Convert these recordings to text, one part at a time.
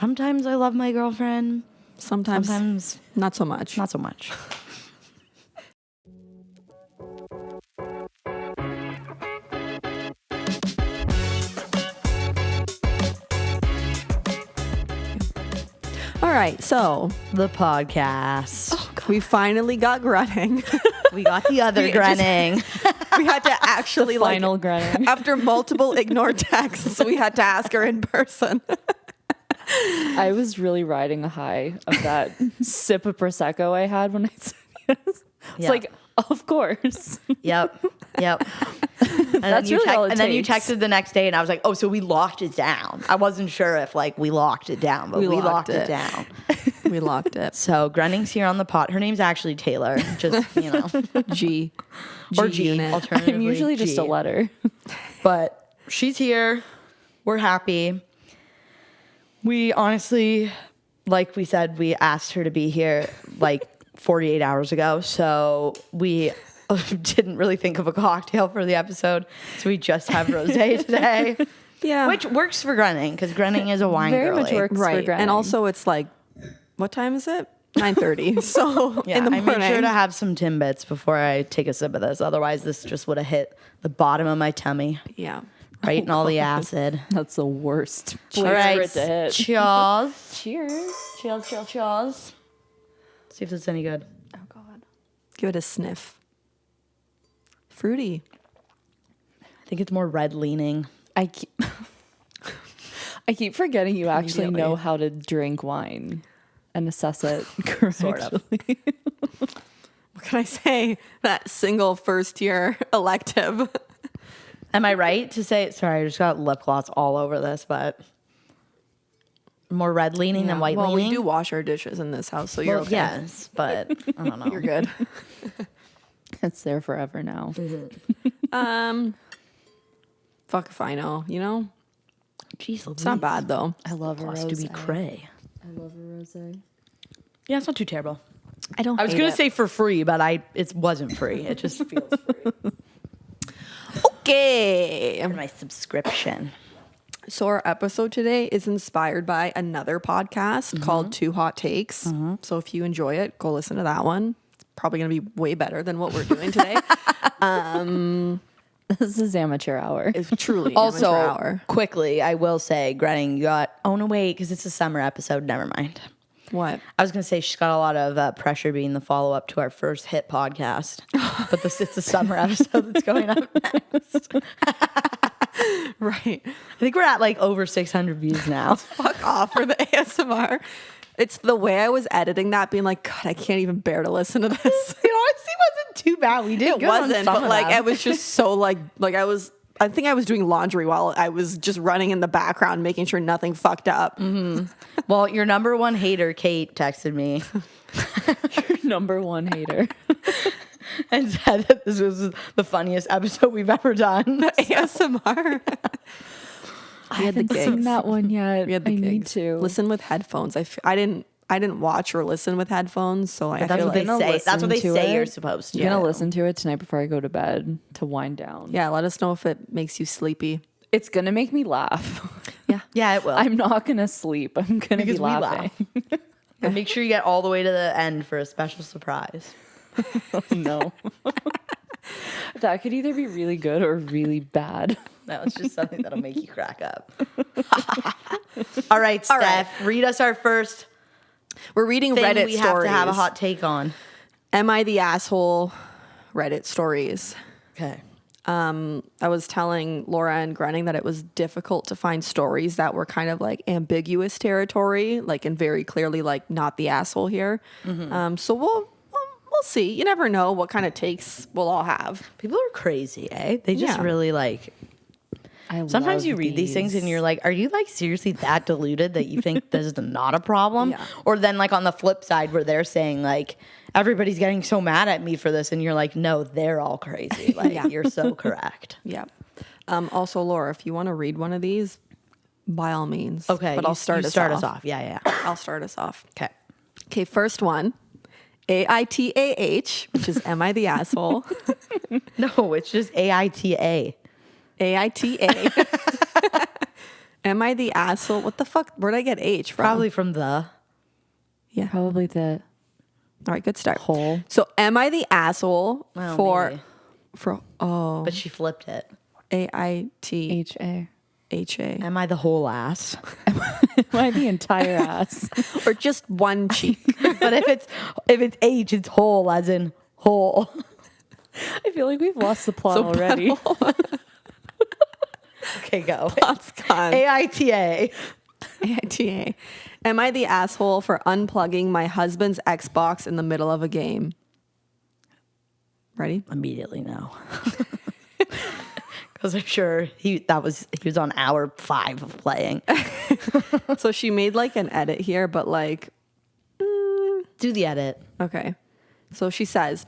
Sometimes I love my girlfriend. Sometimes not so much. Not so much. All right, so The podcast. we finally got grunting. We got the other grinning. We had to actually Final grunting. after multiple ignored texts, we had to ask her in person. I was really riding a high of that sip of Prosecco I had when I said yes. It's Yeah. like, of course. Yep. And That's really all it And then you takes. texted the next day, and I was like, "Oh, so we locked it down." I wasn't sure if like we locked it down, but we locked it down. We locked it. So Grunning's here on the pot. Her name's actually Taylor. Just G. or G. unit. Alternatively, I'm usually just G. a letter. But she's here. We're happy. We honestly, like we said, we asked her to be here like 48 hours ago. So we didn't really think of a cocktail for the episode. So we just have rosé today. Yeah. Which works for Grunning, because Grunning is a wine Very girly. much works for Right. grunting. And also it's like, what time is it? 9:30. So Yeah, in the I morning. made sure to have some Timbits before I take a sip of this. Otherwise, this just would have hit the bottom of my tummy, Yeah. right in all the acid. That's the worst place All right, for it to hit. cheers. Cheers. Cheers. See if it's any good. Oh, God. Give it a sniff. Fruity. I think it's more red leaning. I keep forgetting you actually Immediately. know how to drink wine and assess it correctly. Sort of. What can I say? That single first year elective. Am I right to say? Sorry, I just got lip gloss all over this, but more red leaning than white well, leaning. we do wash our dishes in this house, so you're Well, okay. yes, but I don't know. You're good. It's there forever now. Fuck if I know, you know? Jeez, It's not bad though. I love a Supposed to be rosé. cray. I love a rosé. Yeah, it's not too terrible. I don't I was gonna say for free, but it wasn't free. It just feels free. okay. For my subscription. So our episode today is inspired by another podcast called Two Hot Takes. So if you enjoy it, go listen to that one. It's probably going to be way better than what we're doing today. This is amateur hour. It's truly Also, amateur hour. quickly, I will say, Gretting, you got. Oh no, wait, because it's a summer episode. Never mind. What? I was gonna say she's got a lot of pressure being the follow up to our first hit podcast, but it's a summer episode that's going up next. Right. I think we're at like over 600 views now. Fuck off for the ASMR. It's the way I was editing that, being like, God, I can't even bear to listen to this. It honestly wasn't too bad. We did It good on wasn't, some but of like them. I was just so like I think I was doing laundry while I was just running in the background, making sure nothing fucked up. Well, your number one hater, Kate, texted me Number one hater. and said that this was the funniest episode we've ever done. ASMR. I haven't seen that one yet. We had the I need gigs. to. Listen with headphones. I didn't watch or listen with headphones, so like, I That's feel what they like, say. That's what they listen to say it. you're supposed to. I'm gonna listen to it tonight before I go to bed to wind down. yeah, let us know if it makes you sleepy. It's gonna make me laugh. Yeah, it will. I'm not gonna sleep. I'm gonna Because be we laughing. And make sure you get all the way to the end for a special surprise. No. That could either be really good or really bad. No, it's just something that'll make you crack up. All right, Steph, right. read us our first We're reading thing Reddit we stories. have to have a hot take on. Am I the asshole? Reddit stories. Okay. I was telling Laura and Grunning that it was difficult to find stories that were kind of like ambiguous territory, like and very clearly like not the asshole here. So we'll see. You never know what kind of takes we'll all have. People are crazy, eh? They just Yeah. really like. Sometimes love you read these things and you're like, are you like seriously that deluded that you think this is not a problem? Yeah. Or then like on the flip side where they're saying like, everybody's getting so mad at me for this. And you're like, no, they're all crazy. Like you're so correct. Yeah. Also, Laura, if you want to read one of these, by all means. Okay. But I'll start us off. Yeah. I'll start us off. Okay. Okay, first one. AITAH, which is Am I the Asshole? No, it's just AITA. AITA. Am I the asshole? What the fuck? Where'd I get H from? Probably from the. Yeah. Probably the All right, good start. hole. So am I the asshole Well, maybe. for But she flipped it. AITHA? HA. Am I the whole ass? Why the entire ass? Or just one cheek? But if it's H, it's whole as in whole. I feel like we've lost the plot already. Okay, go. That's gone. AITA. AITA. Am I the asshole for unplugging my husband's Xbox in the middle of a game? Ready? Immediately no. Because I'm sure he was on hour 5 of playing. So she made like an edit here, but like, Do the edit. okay. So she says,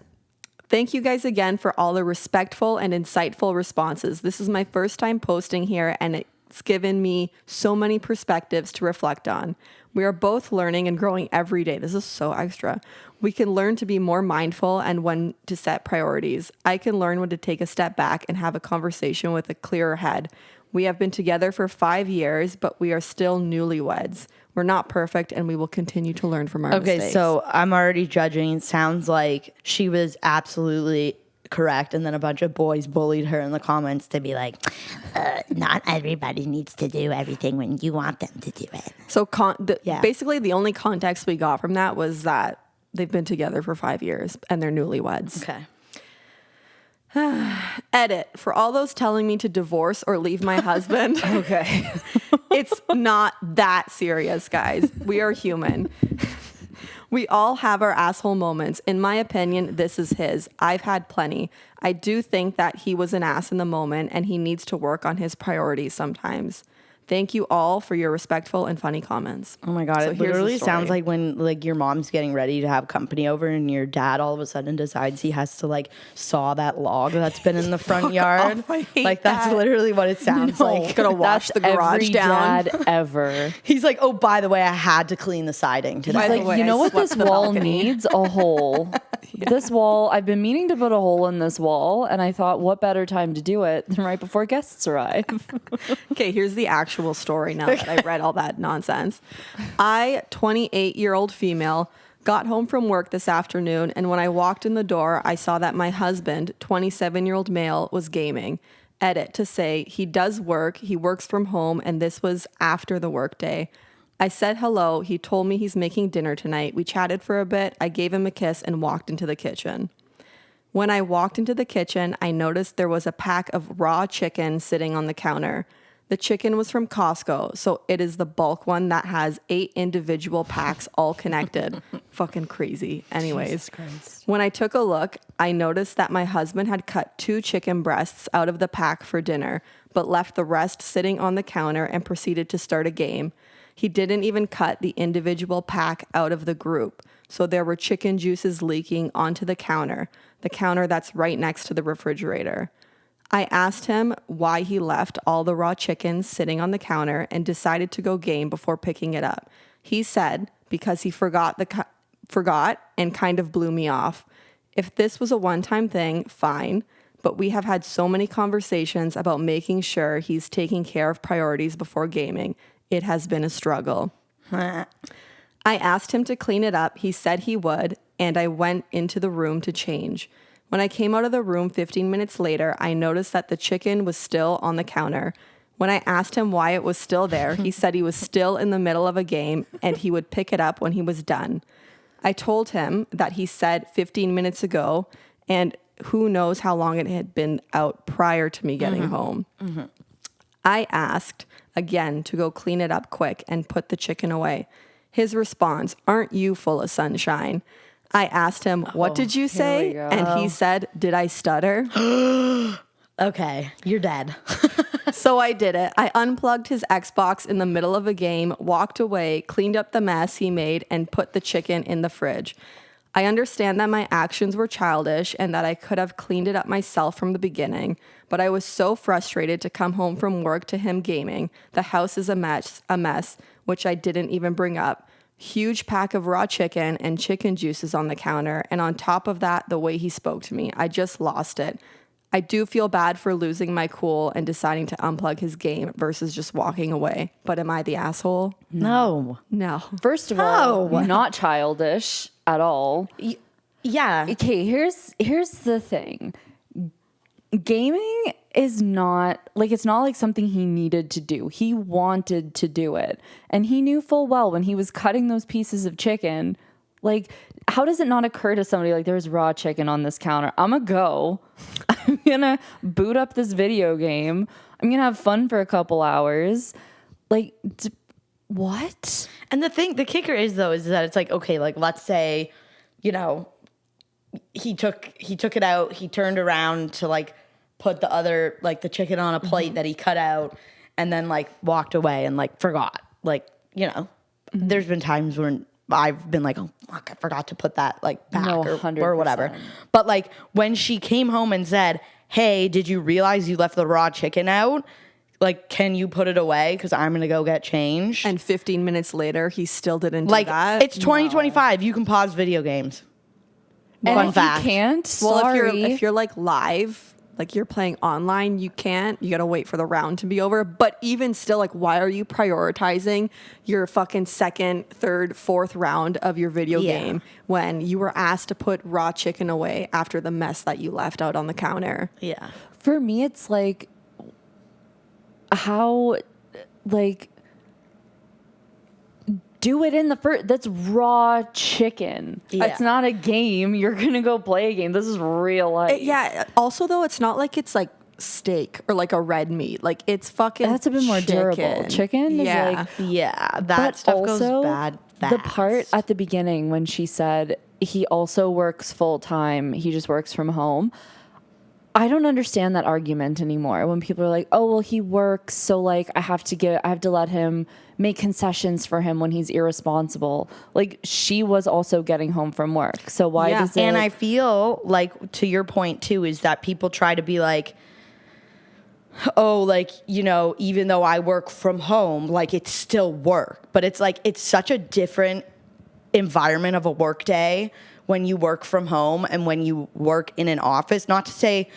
thank you guys again for all the respectful and insightful responses. This is my first time posting here, and it's given me so many perspectives to reflect on. We are both learning and growing every day. This is so extra. We can learn to be more mindful and when to set priorities. I can learn when to take a step back and have a conversation with a clearer head. We have been together for 5 years, but we are still newlyweds. We're not perfect, and we will continue to learn from our mistakes. Okay, so I'm already judging. It sounds like she was absolutely correct, and then a bunch of boys bullied her in the comments to be like, not everybody needs to do everything when you want them to do it. So Yeah. basically the only context we got from that was that they've been together for 5 years and they're newlyweds. Okay. Edit. For all those telling me to divorce or leave my husband. Okay. It's not that serious, guys. We are human. We all have our asshole moments. In my opinion, this is his. I've had plenty. I do think that he was an ass in the moment and he needs to work on his priorities sometimes. Thank you all for your respectful and funny comments. Oh my God, So it here's the literally story. sounds like when like your mom's getting ready to have company over and your dad all of a sudden decides he has to like saw that log that's been in the front yard. off, I hate Like that's that. literally what it sounds like. Gonna wash the garage Every down. dad ever. He's like, oh, by the way, I had to clean the siding today. By the Like, way, you know I what swept this the wall balcony. needs? A hole. This wall, I've been meaning to put a hole in this wall, and I thought, what better time to do it than right before guests arrive? Okay, here's the actual story now that I read all that nonsense. I, 28-year-old female, got home from work this afternoon, and when I walked in the door, I saw that my husband, 27-year-old male, was gaming. Edit to say he does work, he works from home, and this was after the workday. I said hello. He told me he's making dinner tonight. We chatted for a bit. I gave him a kiss and walked into the kitchen. When I walked into the kitchen, I noticed there was a pack of raw chicken sitting on the counter. The chicken was from Costco, so it is the bulk one that has 8 individual packs all connected. Fucking crazy. Anyways, when I took a look, I noticed that my husband had cut 2 chicken breasts out of the pack for dinner, but left the rest sitting on the counter and proceeded to start a game. He didn't even cut the individual pack out of the group, so there were chicken juices leaking onto the counter that's right next to the refrigerator. I asked him why he left all the raw chickens sitting on the counter and decided to go game before picking it up. He said because he forgot and kind of blew me off. If this was a one-time thing, fine, but we have had so many conversations about making sure he's taking care of priorities before gaming. It has been a struggle. I asked him to clean it up. He said he would, and I went into the room to change. When I came out of the room 15 minutes later, I noticed that the chicken was still on the counter. When I asked him why it was still there, he said he was still in the middle of a game and he would pick it up when he was done. I told him that he said 15 minutes ago, and who knows how long it had been out prior to me getting home. I asked again to go clean it up quick and put the chicken away. His response, "Aren't you full of sunshine?" I asked him, "What did you say?" we go. And he said, "Did I stutter?" Okay, you're dead. So I did it. I unplugged his Xbox in the middle of a game, walked away, cleaned up the mess he made, and put the chicken in the fridge. I understand that my actions were childish and that I could have cleaned it up myself from the beginning, but I was so frustrated to come home from work to him gaming. The house is a mess, which I didn't even bring up. Huge pack of raw chicken and chicken juices on the counter, and on top of that, the way he spoke to me, I just lost it. I do feel bad for losing my cool and deciding to unplug his game versus just walking away. But am I the asshole? No. No. First of all, No. not childish at all. Yeah. Okay, here's the thing. Gaming is not like, it's not like something he needed to do. He wanted to do it. And he knew full well when he was cutting those pieces of chicken, like, how does it not occur to somebody like, there's raw chicken on this counter? I'm gonna go. I'm gonna boot up this video game. I'm gonna have fun for a couple hours. Like, what? And the kicker is though, is that it's like, okay, like let's say, you know, he took it out, he turned around to like put the other, like the chicken on a plate that he cut out and then like walked away and like forgot. Like, you know, there's been times when I've been like, oh fuck, I forgot to put that like back No, or whatever. 100%. But like when she came home and said, hey, did you realize you left the raw chicken out? Like, can you put it away? Because I'm going to go get changed. And 15 minutes later, he still didn't do Like, that. it's 2025. You can pause video games. And Fun if fact. you can't, Well, sorry. if you're like live, like you're playing online, you can't. You gotta wait for the round to be over. But even still, like, why are you prioritizing your fucking second, third, fourth round of your video game when you were asked to put raw chicken away after the mess that you left out on the counter? Yeah. For me, it's like, how, like, do it in the first. That's raw chicken. Yeah. It's not a game. You're gonna go play a game. This is real life. Yeah. Also, though, it's not like it's like steak or like a red meat. Like it's fucking. That's a bit more durable. Chicken is Yeah. like, Yeah. That but stuff also goes bad fast. the part at the beginning when she said he also works full time, he just works from home. I don't understand that argument anymore. When people are like, "Oh, well, he works, so like I have to let him make concessions for him when he's irresponsible." Like, she was also getting home from work, so why Yeah. does it? And I feel like, to your point too, is that people try to be like, oh, like, you know, even though I work from home, like it's still work. But it's like, it's such a different environment of a work day when you work from home and when you work in an office. Not to say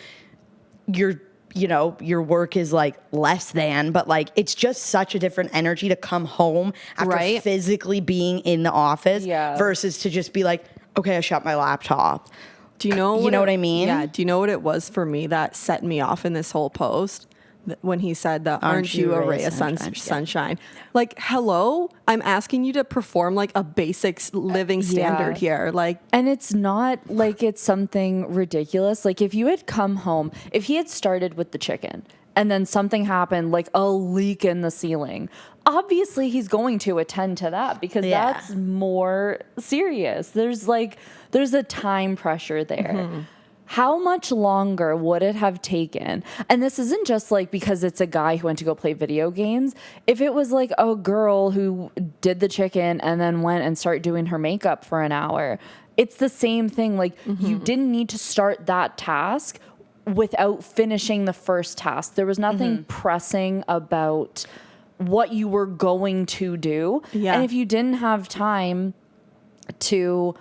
your work is like less than, but like it's just such a different energy to come home after Right. physically being in the office versus to just be like, okay, I shut my laptop. Do you know? You know what I mean? Yeah. Do you know what it was for me that set me off in this whole post? When he said that, aren't you a ray of sunshine? Like, hello, I'm asking you to perform like a basic living standard here. Like, And it's not like it's something ridiculous. Like, if you had come home, if he had started with the chicken and then something happened, like a leak in the ceiling, obviously he's going to attend to that because that's more serious. There's a time pressure there. Mm-hmm. How much longer would it have taken? And this isn't just like because it's a guy who went to go play video games. If it was like a girl who did the chicken and then went and started doing her makeup for an hour, it's the same thing. Like, you didn't need to start that task without finishing the first task. There was nothing pressing about what you were going to do. Yeah. And if you didn't have time to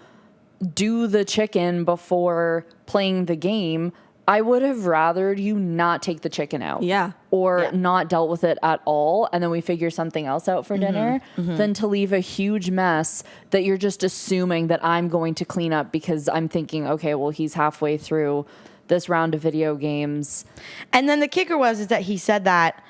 do the chicken before playing the game, I would have rathered you not take the chicken out. Yeah. Or not dealt with it at all, and then we figure something else out for dinner, than to leave a huge mess that you're just assuming that I'm going to clean up because I'm thinking, okay, well, he's halfway through this round of video games. And then the kicker is that he said that,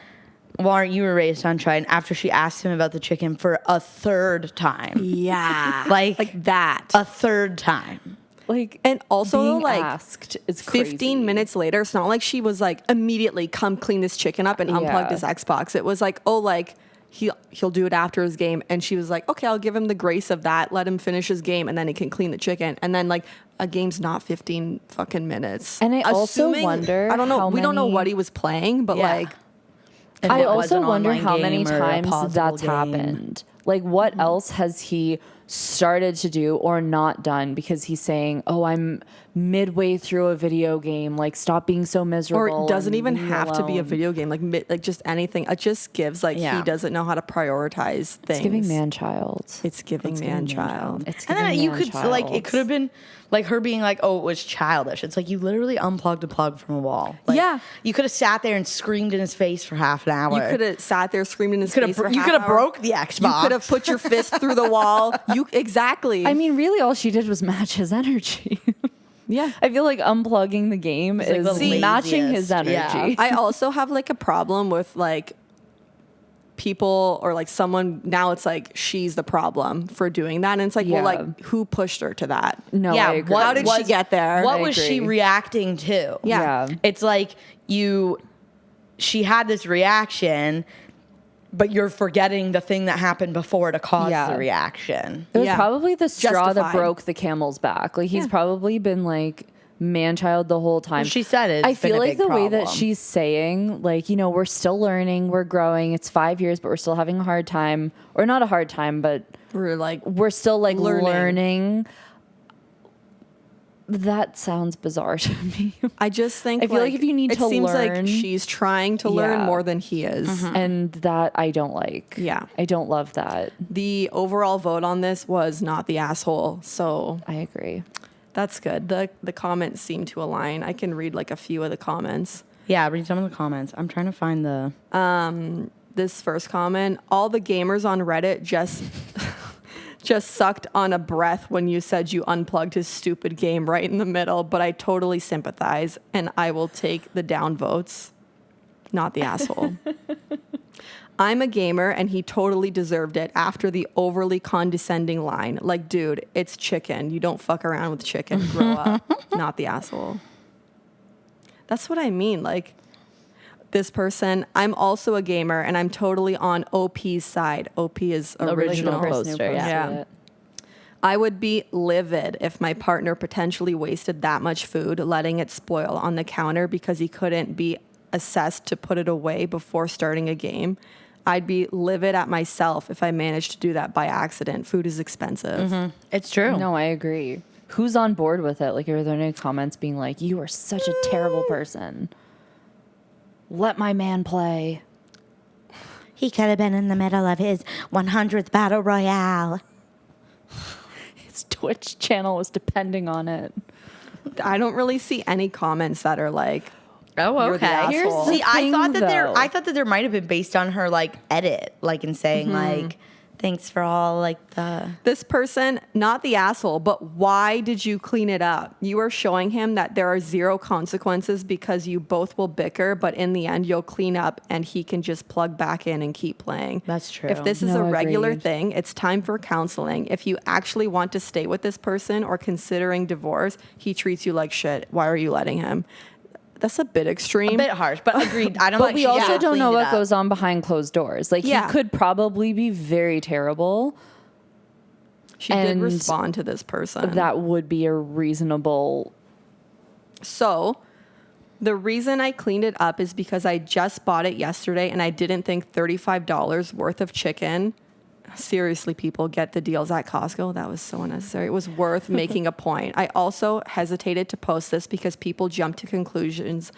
well, aren't you a ray of sunshine, after she asked him about the chicken for a third time. yeah, Like that. A third time. Like, And also, being like, asked is crazy. 15 minutes later, it's not like she was like immediately come clean this chicken up and unplugged his Xbox. It was like, oh, like he'll do it after his game. And she was like, okay, I'll give him the grace of that. Let him finish his game and then he can clean the chicken. And then like a game's not 15 fucking minutes. And I also wonder I don't know. how We don't know many- what he was playing, but like, If I it was also an wonder online how many game or a times pausable that's game. happened. Like, what else has he started to do or not done because he's saying, oh, I'm midway through a video game, like stop being so miserable. Or it doesn't and even leave me have to be a alone." video game, like just anything. It just gives like Yeah. he doesn't know how to prioritize things. It's giving man-child. It's giving man-child. It's And giving then you could like, it man-child. could have been like her being like, oh, it was childish. It's like you literally unplugged a plug from a wall. Like, Yeah. You could have sat there and screamed in his face for half an hour. You could have sat there screaming in his You could face. have for you half could have hour. broke the Xbox. You could have put your fist through the wall. You exactly. I mean, really, all she did was match his energy. yeah. I feel like unplugging the game like is the matching his laziest. energy. Yeah. I also have like a problem with like people or like someone now it's like she's the problem for doing that, and it's like, well, Yeah. like who pushed her to that? No, Yeah, I agree. How did she get there? What I was she agree. reacting to? Yeah. It's like she had this reaction, but you're forgetting the thing that happened before to cause Yeah. the reaction. It was Yeah. probably the straw that Justified. broke the camel's back. Like he's Yeah. probably been like man-child the whole time. She said it's I feel been a like big the way that problem. she's saying, like, you know, we're still learning, we're growing. It's 5 years, but we're still having a hard time, or not a hard time, but We're like we're still like Learning. learning. That sounds bizarre to me. I just think I feel like if you need it to seems learn- like she's trying to learn Yeah. more than he is. And that I don't like. Yeah. I don't love that. The overall vote on this was not the asshole, so I agree. that's good. The comments seem to align. I can read like a few of the comments. Yeah, read some of the comments. I'm trying to find the. This first comment, all the gamers on Reddit just sucked on a breath when you said you unplugged his stupid game right in the middle, but I totally sympathize and I will take the down votes, not the asshole. I'm a gamer and he totally deserved it after the overly condescending line. Like, dude, it's chicken. You don't fuck around with chicken. Grow up. Not the asshole. That's what I mean. Like, this person, I'm also a gamer and I'm totally on OP's side. OP is original. person who posted Yeah. it. I would be livid if my partner potentially wasted that much food, letting it spoil on the counter because he couldn't be assessed to put it away before starting a game. I'd be livid at myself if I managed to do that by accident. Food is expensive. It's true. No, I agree. Who's on board with it? Like, are there any comments being like, you are such a terrible person? Let my man play. He could have been in the middle of his 100th battle royale. His Twitch channel was depending on it. I don't really see any comments that are like, Oh, You're the okay. asshole. See, I thing, thought that though. I thought that there might have been based on her like edit, like in saying like, thanks for all like the. this person, not the asshole, but why did you clean it up? You are showing him that there are zero consequences because you both will bicker, but in the end, you'll clean up and he can just plug back in and keep playing. That's true. If this is No, a regular agreed. thing, it's time for counseling. If you actually want to stay with this person or considering divorce, he treats you like shit. Why are you letting him? That's a bit extreme. A bit harsh, but agreed. I don't. But think we she also should don't clean know it what up. goes on behind closed doors. Like, Yeah. he could probably be very terrible. She did and respond to this person. That would be a reasonable. So, the reason I cleaned it up is because I just bought it yesterday and I didn't think $35 worth of chicken. Seriously, people, get the deals at Costco. That was so unnecessary. It was worth making a point. I also hesitated to post this because people jump to conclusions.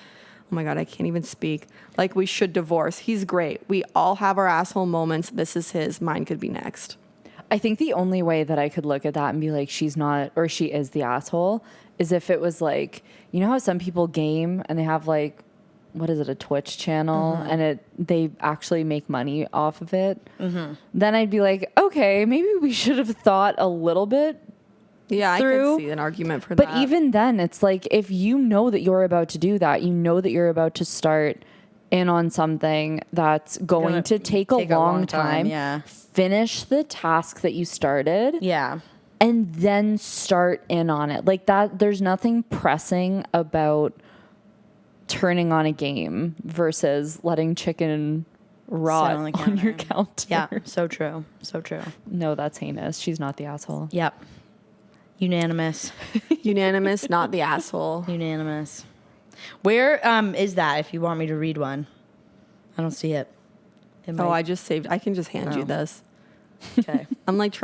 Oh my God, I can't even speak. Like, we should divorce. He's great. We all have our asshole moments. This is his. Mine could be next. I think the only way that I could look at that and be like, she's not, or she is the asshole, is if it was like, you know how some people game and they have like, what is it, a Twitch channel, and they actually make money off of it. Then I'd be like, okay, maybe we should have thought a little bit. Yeah, I Through- could see an argument for But that. even then, it's like, if you know that you're about to do that, you know that you're about to start in on something that's going Gonna to take a long time. Yeah. Finish the task that you started. Yeah. And then start in on it. Like that, there's nothing pressing about turning on a game versus letting chicken rot on the on your counter. counter. Yeah. So true. So true. No, that's heinous. She's not the asshole. Yep. Unanimous. Unanimous, not the asshole. Unanimous. Where is that? If you want me to read one, I don't see it. Oh, I just saved. I can just hand you this. Okay. I'm like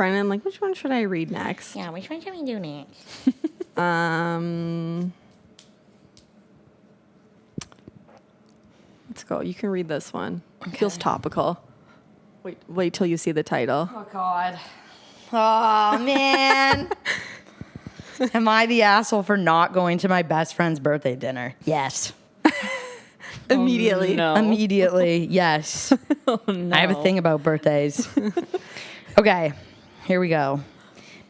which one should I read next? Yeah, which one should we do next? Let's go. You can read this one. Feels topical. Wait till you see the title. Oh, God. Oh, man. Am I the asshole for not going to my best friend's birthday dinner? Yes. Immediately. No. Immediately, yes. No. I have a thing about birthdays. Okay, here we go.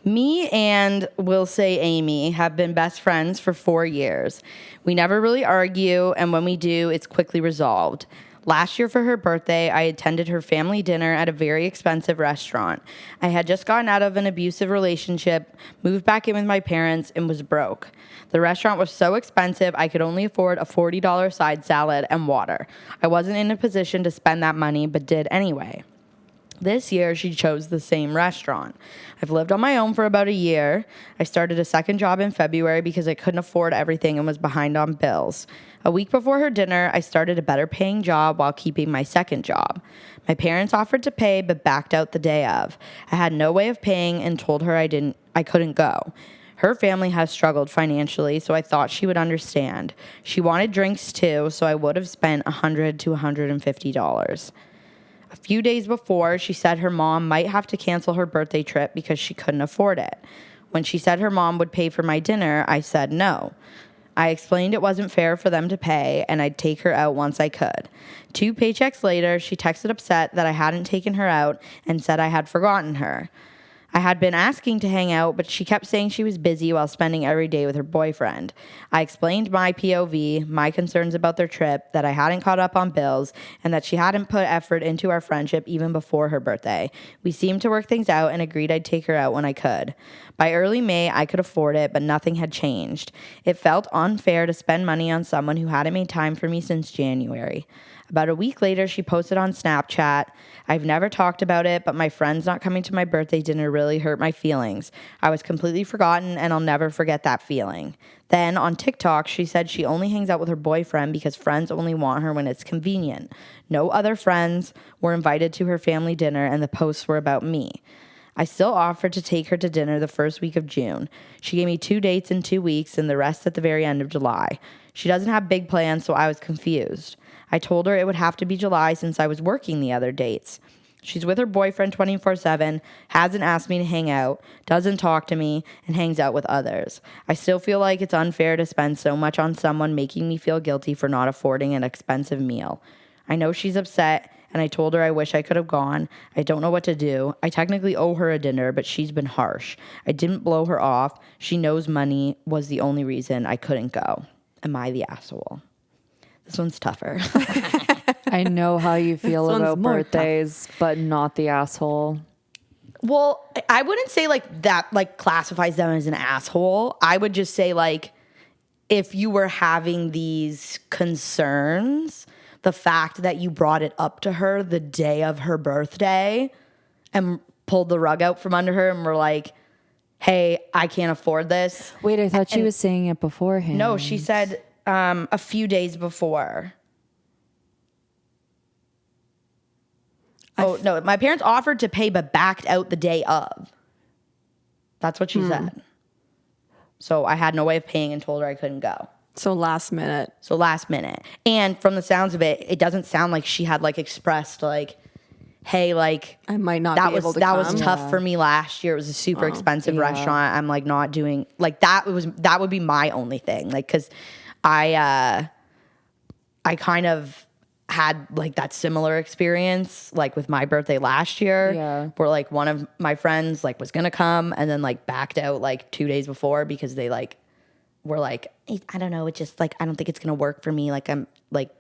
Me and we'll say Amy have been best friends for 4 years. We never really argue, and when we do, it's quickly resolved. Last year for her birthday, I attended her family dinner at a very expensive restaurant. I had just gotten out of an abusive relationship, moved back in with my parents, and was broke. The restaurant was so expensive, I could only afford a $40 side salad and water. I wasn't in a position to spend that money, but did anyway. This year, she chose the same restaurant. I've lived on my own for about a year. I started a second job in February because I couldn't afford everything and was behind on bills. A week before her dinner, I started a better paying job while keeping my second job. My parents offered to pay but backed out the day of. I had no way of paying and told her I couldn't go. Her family has struggled financially, so I thought she would understand. She wanted drinks too, so I would have spent $100 to $150. A few days before, she said her mom might have to cancel her birthday trip because she couldn't afford it. When she said her mom would pay for my dinner, I said no. I explained it wasn't fair for them to pay and I'd take her out once I could. 2 paychecks later, she texted upset that I hadn't taken her out and said I had forgotten her. I had been asking to hang out, but she kept saying she was busy while spending every day with her boyfriend. I explained my POV, my concerns about their trip, that I hadn't caught up on bills, and that she hadn't put effort into our friendship even before her birthday. We seemed to work things out and agreed I'd take her out when I could. By early May, I could afford it, but nothing had changed. It felt unfair to spend money on someone who hadn't made time for me since January. About a week later, she posted on Snapchat, "I've never talked about it, but my friends not coming to my birthday dinner really hurt my feelings. I was completely forgotten, and I'll never forget that feeling." Then on TikTok, she said she only hangs out with her boyfriend because friends only want her when it's convenient. No other friends were invited to her family dinner, and the posts were about me. I still offered to take her to dinner the first week of June. She gave me 2 dates in 2 weeks and the rest at the very end of July. She doesn't have big plans, so I was confused. I told her it would have to be July since I was working the other dates. She's with her boyfriend 24/7, hasn't asked me to hang out, doesn't talk to me, and hangs out with others. I still feel like it's unfair to spend so much on someone making me feel guilty for not affording an expensive meal. I know she's upset, and I told her I wish I could have gone. I don't know what to do. I technically owe her a dinner, but she's been harsh. I didn't blow her off. She knows money was the only reason I couldn't go. Am I the asshole? This one's tougher. I know how you feel This one's about more birthdays, but not the asshole. Well, I wouldn't say like that like classifies them as an asshole. I would just say like if you were having these concerns, the fact that you brought it up to her the day of her birthday and pulled the rug out from under her and were like, "Hey, I can't afford this." Wait, I thought she was saying it beforehand. No, she said a few days before. Oh, no, my parents offered to pay but backed out the day of. That's what she said. So I had no way of paying and told her I couldn't go. So last minute. And from the sounds of it, it doesn't sound like she had like expressed like, "Hey, like I might not that be was able to that come." was tough for me last year. It was a super expensive restaurant. I'm like not doing like that would be my only thing. Like cuz I kind of had like that similar experience like with my birthday last year where like one of my friends like was gonna come and then like backed out like 2 days before because they like were like, "I don't know, it just like I don't think it's gonna work for me, like I'm like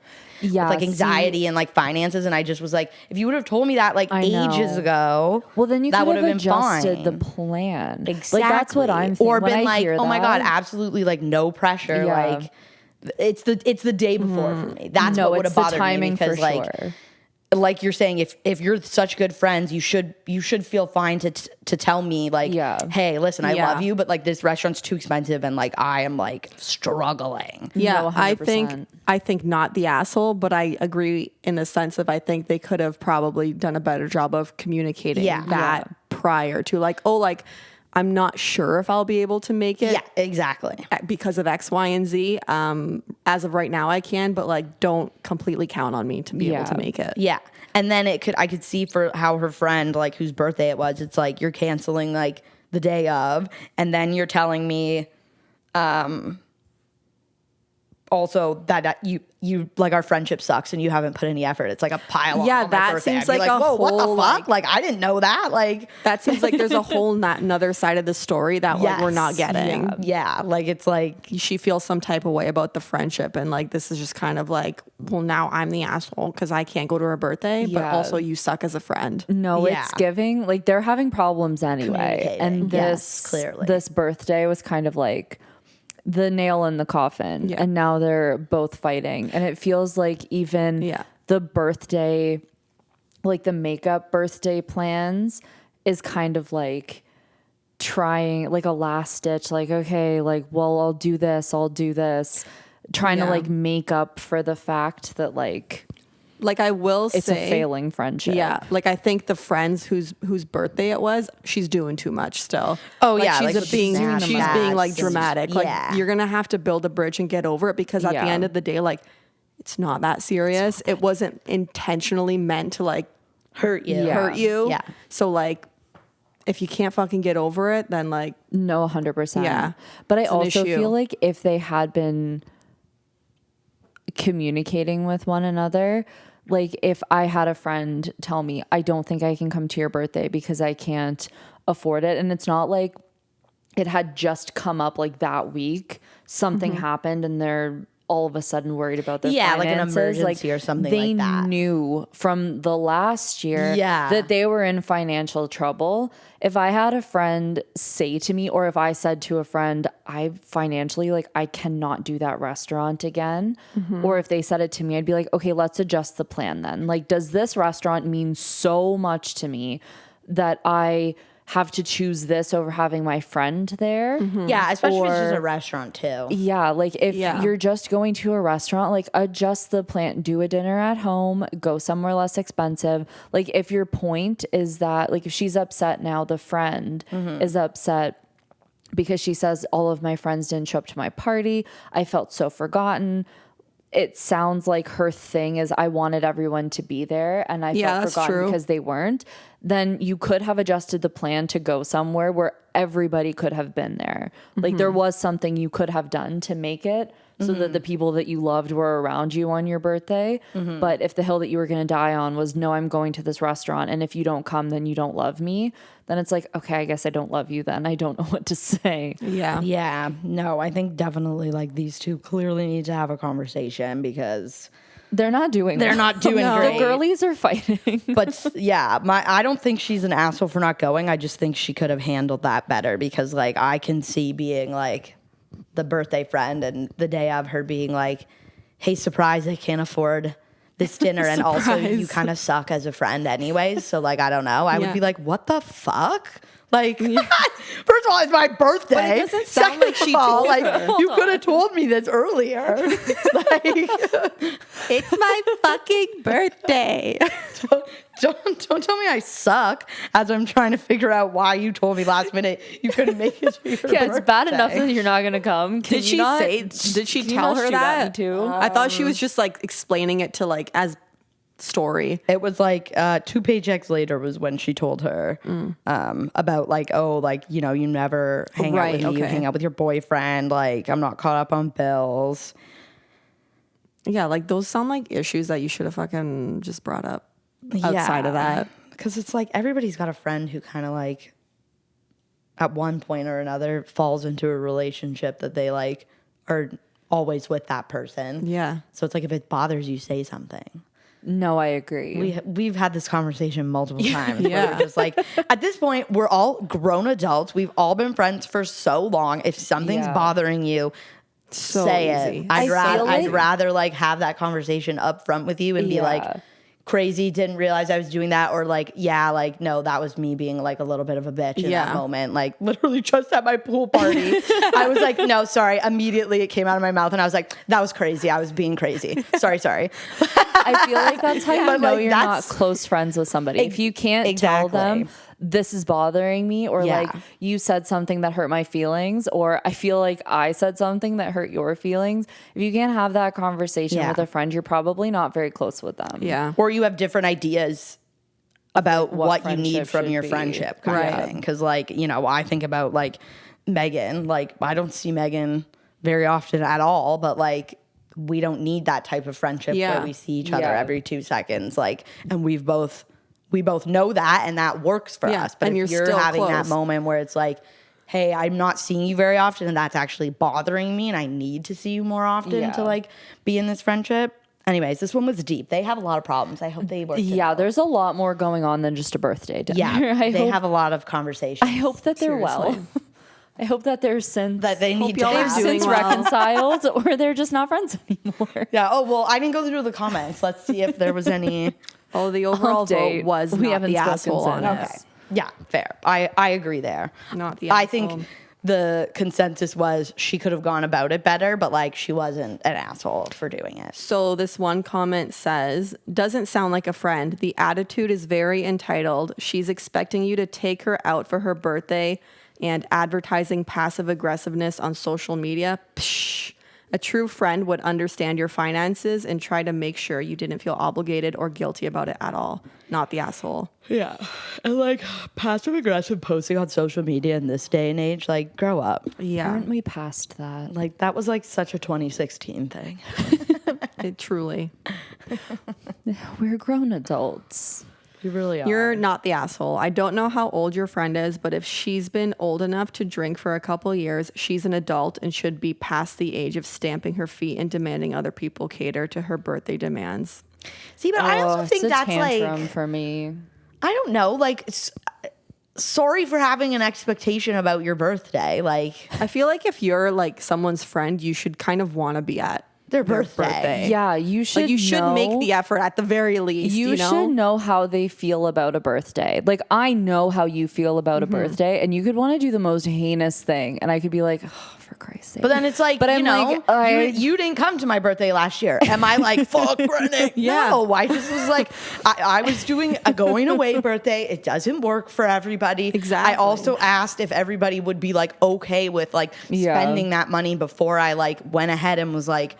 with like anxiety and like finances," and I just was like, if you would have told me that like ages ago, well then you that could would have been adjusted fine. the plan. Exactly. Like that's what I'm thinking. Or when been I like, hear "Oh my God, that, absolutely like no pressure." Like it's the day before for me. That's what would have the bothered me timing because for like sure. like you're saying, if you're such good friends, you should feel fine to tell me like, hey, listen, I love you, but like this restaurant's too expensive and like I am like struggling. Yeah, No, I 100%. think not the asshole, but I agree in the sense of I think they could have probably done a better job of communicating that prior to like, oh, like I'm not sure if I'll be able to make it. Yeah, exactly. Because of X, Y, and Z. As of right now, I can, but like, don't completely count on me to be able to make it. Yeah. And then I could see for how her friend, like whose birthday it was, it's like you're canceling like the day of, and then you're telling me, also that you like our friendship sucks and you haven't put any effort. It's like a pile on. Yeah, my that birthday. seems I'd be like a whoa, what the whole, fuck? Like I didn't know that. Like that seems like there's a whole another side of the story that like we're not getting. Yeah, like it's like She feels some type of way about the friendship, and like this is just kind of like, well, now I'm the asshole because I can't go to her birthday, but also you suck as a friend. No, Yeah. it's giving like they're having problems anyway, and Yes, clearly. this birthday was kind of like the nail in the coffin, and now they're both fighting, and it feels like even the birthday, like the makeup birthday plans, is kind of like trying like a last ditch, like okay, like well I'll do this, trying to like make up for the fact that like I will it's say a failing friendship. Yeah, like I think the friends whose birthday it was, she's doing too much still. Oh, like, yeah, she's like, being she's she's mad. being like dramatic. Like Yeah. you're gonna have to build a bridge and get over it because at the end of the day, like it's not that serious. It wasn't intentionally meant to like hurt you. hurt you. Yeah. So like, if you can't fucking get over it, then like No, 100%. Yeah, But I it's an also issue. feel like if they had been communicating with one another, like if I had a friend tell me, I don't think I can come to your birthday because I can't afford it. And it's not like it had just come up like that week, something happened and they're all of a sudden worried about their Yeah, like an finances. emergency or something they like that. knew from the last year Yeah. that they were in financial trouble. If I had a friend say to me, or if I said to a friend, I financially, like, I cannot do that restaurant again. Or if they said it to me, I'd be like, okay, let's adjust the plan then. Like, does this restaurant mean so much to me that I have to choose this over having my friend there? Yeah, especially if it's just Or- a restaurant too. Yeah, like if you're just going to a restaurant, like adjust the plan, do a dinner at home, go somewhere less expensive. Like if your point is that, like if she's upset now, the friend is upset because she says all of my friends didn't show up to my party. I felt so forgotten. It sounds like her thing is I wanted everyone to be there and I felt that's forgotten true. because they weren't. Then you could have adjusted the plan to go somewhere where everybody could have been there. Like there was something you could have done to make it so that the people that you loved were around you on your birthday. But if the hill that you were going to die on was, no, I'm going to this restaurant, and if you don't come, then you don't love me, then it's like, okay, I guess I don't love you then. I don't know what to say. yeah. Yeah, no, I think definitely like these two clearly need to have a conversation because They're not doing they're well. not doing The great. girlies are fighting. But yeah, I don't think she's an asshole for not going. I just think she could have handled that better because like I can see being like the birthday friend and the day of her being like, hey, surprise, I can't afford this dinner and also you kind of suck as a friend anyways. So like, I don't know. I would be like, what the fuck? Like, first of all, it's my birthday. But it doesn't sound like she told like, her. you could have told me this earlier. Like, It's my fucking birthday. don't tell me I suck as I'm trying to figure out why you told me last minute you couldn't make it to your Yeah, it's bad enough birthday. that you're not gonna come. Can Did you she not- say? Did she can you tell not her shoot at me that? too? I thought she was just like explaining it to like as story. It was like 2 paychecks later was when she told her about like, oh, like, you know, you never hang out with me, you okay. hang out with your boyfriend, like I'm not caught up on bills. Yeah, like those sound like issues that you should have fucking just brought up outside of that. Because it's like everybody's got a friend who kind of like at one point or another falls into a relationship that they like are always with that person. Yeah. So it's like if it bothers you, say something. No, I agree. We've had this conversation multiple times. Where Yeah. we're just like, at this point, we're all grown adults. We've all been friends for so long. If something's Yeah. bothering you, So say easy. it. I feel I'd like- rather like have that conversation up front with you and be like, Yeah. crazy, didn't realize I was doing that, or like, yeah, like, no, that was me being like a little bit of a bitch in that moment. Like literally just at my pool party, I was like, no, sorry. Immediately it came out of my mouth and I was like, that was crazy. I was being crazy. Sorry. I feel like that's how you But, know like, you're that's- not close friends with somebody. If you can't tell them this is bothering me, or Yeah. like you said something that hurt my feelings, or I feel like I said something that hurt your feelings. If you can't have that conversation with a friend, you're probably not very close with them. Yeah. Or you have different ideas about what what you need friendship from should your be. friendship kind of thing. Because, like, you know, I think about like Megan. Like, I don't see Megan very often at all, but like, we don't need that type of friendship where we see each other every 2 seconds. Like, and we both know that, and that works for us. But and if you're you're still having that close. moment where it's like, hey, I'm not seeing you very often, and that's actually bothering me, and I need to see you more often to like be in this friendship. Anyways, this one was deep. They have a lot of problems. I hope they work. There's a lot more going on than just a birthday dinner. Yeah, they have a lot of conversations. I hope that they're well. I hope that their sins that they need to y'all are have. doing since well. reconciled, or they're just not friends anymore. Yeah. Oh well, I didn't go through the comments. Let's see if there was any. Oh, the overall Update. vote was We not haven't the spoken asshole on since. it. Yeah, fair. I agree there. Not the I asshole. think the consensus was she could have gone about it better, but like she wasn't an asshole for doing it. So this one comment says, doesn't sound like a friend. The attitude is very entitled. She's expecting you to take her out for her birthday and advertising passive aggressiveness on social media. Psh. A true friend would understand your finances and try to make sure you didn't feel obligated or guilty about it at all. Not the asshole. Yeah. And like passive aggressive posting on social media in this day and age, like grow up. Yeah, Aren't we past that? Like that was like such a 2016 thing. it truly. We're grown adults. You really are. You're not the asshole. I don't know how old your friend is, but if she's been old enough to drink for a couple years, she's an adult and should be past the age of stamping her feet and demanding other people cater to her birthday demands. See, but I also think it's a that's tantrum like, for me. I don't know, like sorry for having an expectation about your birthday. Like I feel like if you're like someone's friend, you should kind of want to be at their birthday. Yeah, you should. Like you should make know- the effort at the very least. You You know? should know how they feel about a birthday. Like I know how you feel about a birthday, and you could want to do the most heinous thing, and I could be like, oh, for Christ's sake. But then it's like, But you I'm know, like, you didn't come to my birthday last year. Am I like, fuck, Brennan? Yeah. No, I just was like, I was doing a going away birthday. It doesn't work for everybody. Exactly. I also asked if everybody would be like okay with like spending that money before I like went ahead and was like,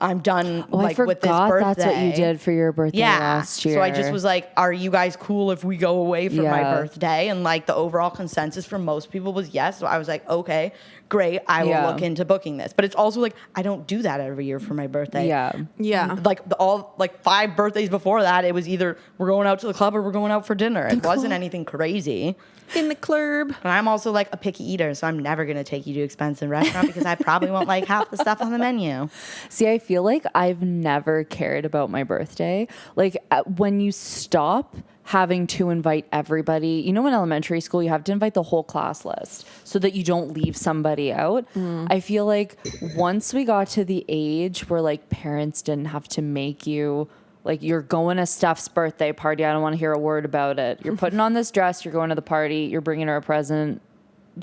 I'm done Oh, like I with this forgot birthday. that's what you did for your birthday last year. So I just was like, are you guys cool if we go away for my Yeah. birthday? And like the overall consensus from most people was yes. So I was like, okay, great. I will Yeah. look into booking this. But it's also like, I don't do that every year for my birthday. Yeah. Yeah. Like all 5 birthdays before that, it was either we're going out to the club or we're going out for dinner. It wasn't anything crazy. In the club. And I'm also like a picky eater, so I'm never going to take you to expensive restaurant because I probably won't like half the stuff on the menu. See, I feel like I've never cared about my birthday. Like when you stop having to invite everybody, you know, in elementary school, you have to invite the whole class list so that you don't leave somebody out. I feel like once we got to the age where like parents didn't have to make you like, you're going to Steph's birthday party. I don't want to hear a word about it. You're putting on this dress. You're going to the party. You're bringing her a present.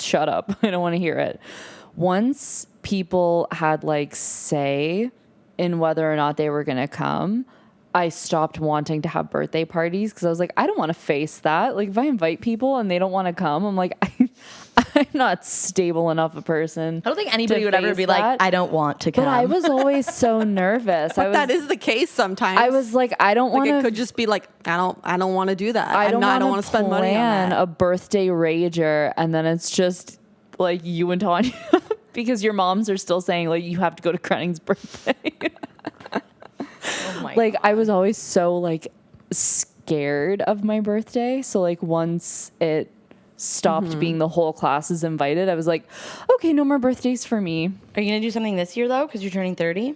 Shut up. I don't want to hear it. Once people had like say in whether or not they were going to come, I stopped wanting to have birthday parties because I was like, I don't want to face that. Like if I invite people and they don't want to come, I'm like, I'm not stable enough a person. I don't think anybody to would ever face be that. like, I don't want to come. But I was always so nervous. But that is the case sometimes. I was like, I don't like want it to. could just be like, I don't want to do that. I don't want want to spend money on plan that. a birthday rager, and then it's just like you and Tanya because your moms are still saying like you have to go to Crenning's birthday. Oh my Like I was always so like scared of my birthday. So like once it stopped being the whole class is invited, I was like, okay, no more birthdays for me. Are you going to do something this year though? Because you're turning 30?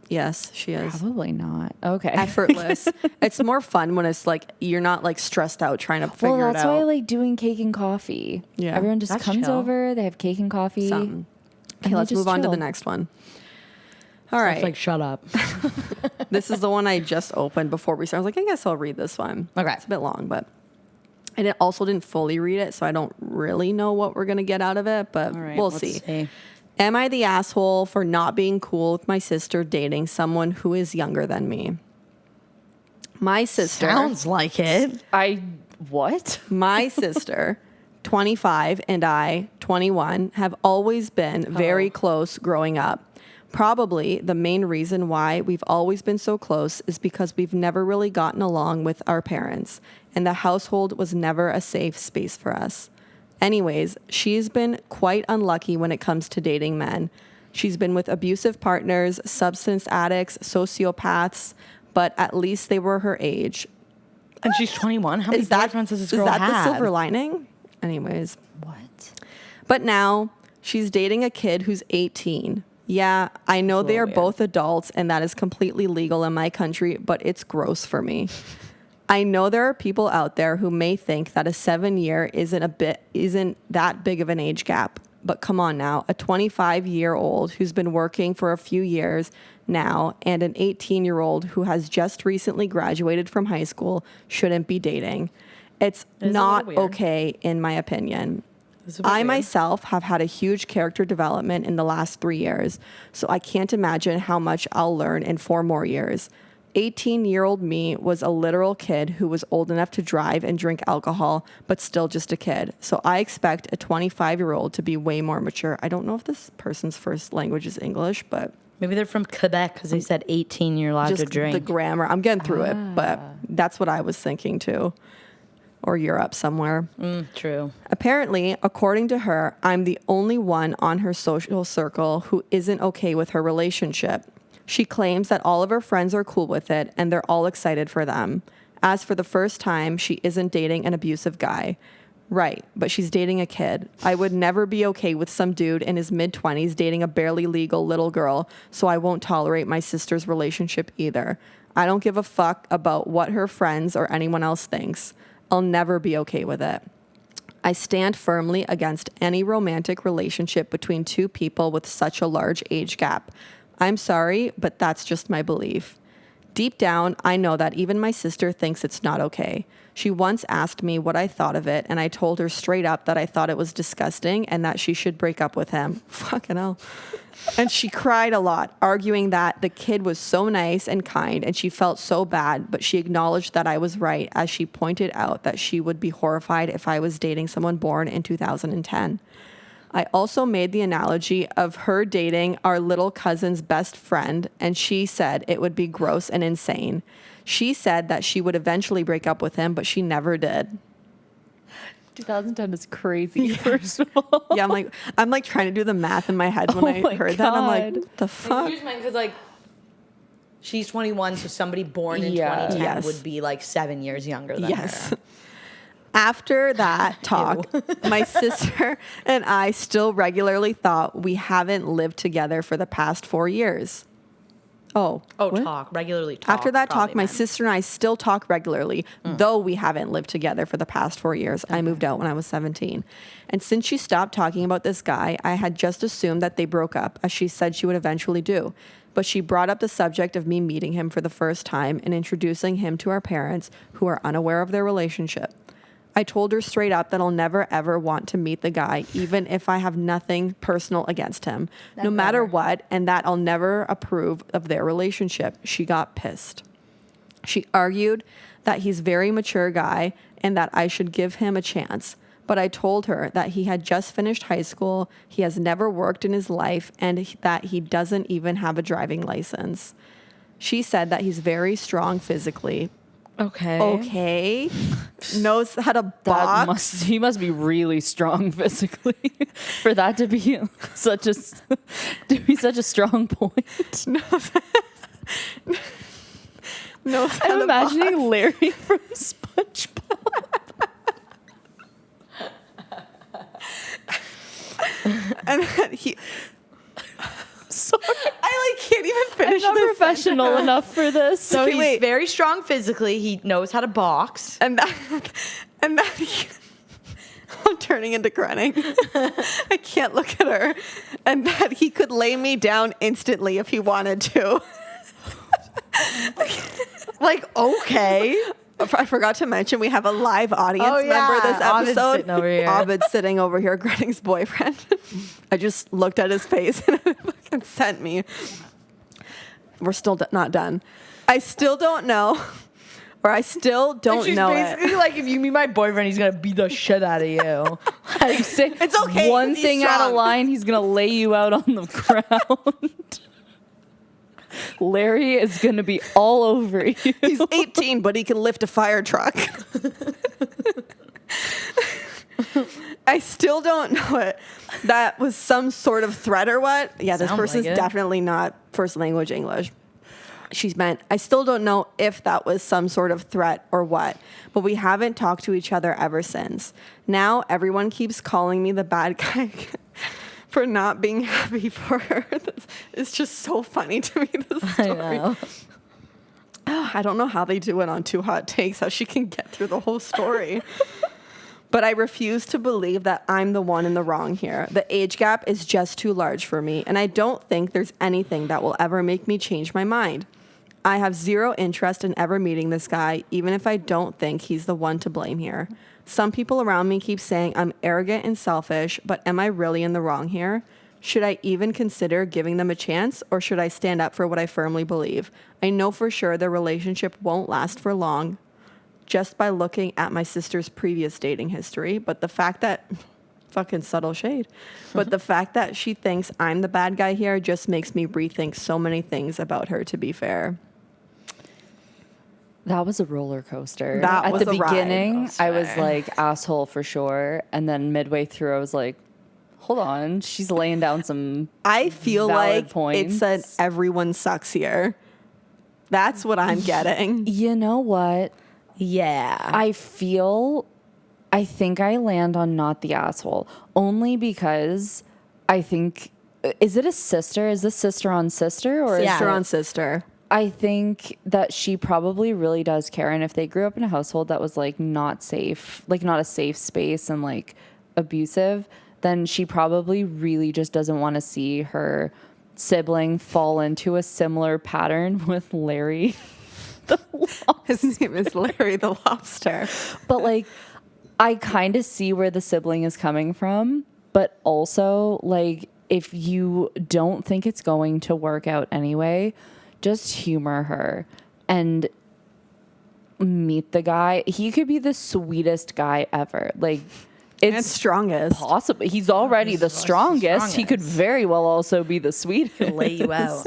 Yes, she is. Probably not. Okay. Effortless. It's more fun when it's like you're not like stressed out trying to figure Well, it that's out. why I like doing cake and coffee. Yeah. Everyone just That's comes chill. over, they have cake and coffee. Something. and Okay, let's they just move on to the chill. next one. All right. It's like, shut up. This is the one I just opened before we started. I was like, I guess I'll read this one. Okay. It's a bit long, but I also didn't fully read it, so I don't really know what we're going to get out of it, but All right, we'll let's see. Am I the asshole for not being cool with my sister dating someone who is younger than me? My sister. Sounds like it. What? My sister, 25, and I, 21, have always been very close growing up. Probably the main reason why we've always been so close is because we've never really gotten along with our parents, and the household was never a safe space for us. Anyways, she's been quite unlucky when it comes to dating men. She's been with abusive partners, substance addicts, sociopaths, but at least they were her age. And she's 21. How many boyfriends does this girl Is that have? the silver lining? Anyways. What? But now she's dating a kid who's 18. Yeah, I know they are weird. both adults and that is completely legal in my country, but it's gross for me. I know there are people out there who may think that a 7-year isn't that big of an age gap. But come on now, a 25-year-old who's been working for a few years now and an 18-year-old who has just recently graduated from high school shouldn't be dating. It's It is a not little weird. okay in my opinion. It's a bit I weird. myself have had a huge character development in the last 3 years, so I can't imagine how much I'll learn in 4 more years. 18-year-old me was a literal kid who was old enough to drive and drink alcohol, but still just a kid. So I expect a 25-year-old to be way more mature. I don't know if this person's first language is English, but Maybe they're from Quebec because they said 18 you're allowed to just drink. the grammar. I'm getting through it, but that's what I was thinking too. Or Europe somewhere. True. Apparently, according to her, I'm the only one on her social circle who isn't okay with her relationship. She claims that all of her friends are cool with it and they're all excited for them. As for the first time, she isn't dating an abusive guy. Right, but she's dating a kid. I would never be okay with some dude in his mid-20s dating a barely legal little girl, so I won't tolerate my sister's relationship either. I don't give a fuck about what her friends or anyone else thinks. I'll never be okay with it. I stand firmly against any romantic relationship between two people with such a large age gap. I'm sorry, but that's just my belief. Deep down, I know that even my sister thinks it's not okay. She once asked me what I thought of it, and I told her straight up that I thought it was disgusting and that she should break up with him. Fucking hell. And she cried a lot, arguing that the kid was so nice and kind and she felt so bad, but she acknowledged that I was right as she pointed out that she would be horrified if I was dating someone born in 2010. I also made the analogy of her dating our little cousin's best friend, and she said it would be gross and insane. She said that she would eventually break up with him, but she never did. 2010 is crazy, first of all. Yeah, I'm like trying to do the math in my head when I my heard that. I'm like, God. what the fuck? Because like she's 21, so somebody born in Yeah. 2010 Yes. would be like 7 years younger than Yes. her. After that talk, my sister and I still regularly thought we haven't lived together for the past 4 years. Oh, what? Regularly talk. After that talk, probably my meant. sister and I still talk regularly, though we haven't lived together for the past 4 years. I moved out when I was 17. And since she stopped talking about this guy, I had just assumed that they broke up, as she said she would eventually do. But she brought up the subject of me meeting him for the first time and introducing him to our parents, who are unaware of their relationship. I told her straight up that I'll never ever want to meet the guy, even if I have nothing personal against him, no matter what, and that I'll never approve of their relationship. She got pissed. She argued that he's a very mature guy and that I should give him a chance. But I told her that he had just finished high school, he has never worked in his life, and that he doesn't even have a driving license. She said that he's very strong physically. Okay. Knows how to box. He must be really strong physically for that to be such a strong point. Knows how I'm to box. imagining Larry from SpongeBob. And then he... Sorry, I can't even I'm finish not this professional enough for this. So he's wait. very strong physically. He knows how to box. And that he, I'm turning into Grenning. I can't look at her. And that he could lay me down instantly if he wanted to. Like, okay. I forgot to mention we have a live audience Oh, yeah. member this Ovid's episode. sitting over here. Ovid's sitting over here, Grenning's boyfriend. I just looked at his face and it fucking sent me. We're still not done. I still don't know, or I still don't She's know basically it. like, if you meet my boyfriend, he's gonna beat the shit out of you. You say It's okay, one he's thing out of strong. line, he's gonna lay you out on the ground. Larry is gonna be all over you. He's 18, but he can lift a fire truck. I still don't know it. That was some sort of threat or what? Yeah, this Sounds person's like it. definitely not first language English. She's meant, I still don't know if that was some sort of threat or what, but we haven't talked to each other ever since. Now everyone keeps calling me the bad guy for not being happy for her. It's just so funny to me, this story. I know. I don't know how they do it on Two Hot Takes, how she can get through the whole story. But I refuse to believe that I'm the one in the wrong here. The age gap is just too large for me, and I don't think there's anything that will ever make me change my mind. I have zero interest in ever meeting this guy, even if I don't think he's the one to blame here. Some people around me keep saying I'm arrogant and selfish, but am I really in the wrong here? Should I even consider giving them a chance, or should I stand up for what I firmly believe? I know for sure their relationship won't last for long just by looking at my sister's previous dating history, but the fact that, fucking subtle shade, but the fact that she thinks I'm the bad guy here just makes me rethink so many things about her, to be fair. That was a roller coaster. That At was the a ride. beginning, I was swear. like asshole for sure, and then midway through, I was like, hold on, she's laying down some. I feel Valid like points. it said everyone sucks here. That's what I'm getting. You know what? Yeah. I think I land on not the asshole only because I think, is it a sister? Is this sister on sister or Yeah. Sister on sister. I think that she probably really does care. And if they grew up in a household that was like not safe, like not a safe space and like abusive, then she probably really just doesn't want to see her sibling fall into a similar pattern with Larry. His name is Larry the Lobster. But like, I kind of see where the sibling is coming from, but also like, if you don't think it's going to work out anyway, just humor her and meet the guy. He could be the sweetest guy ever. Like, And it's strongest. possible. He's already the strongest. He could very well also be the sweetest. Lay you out.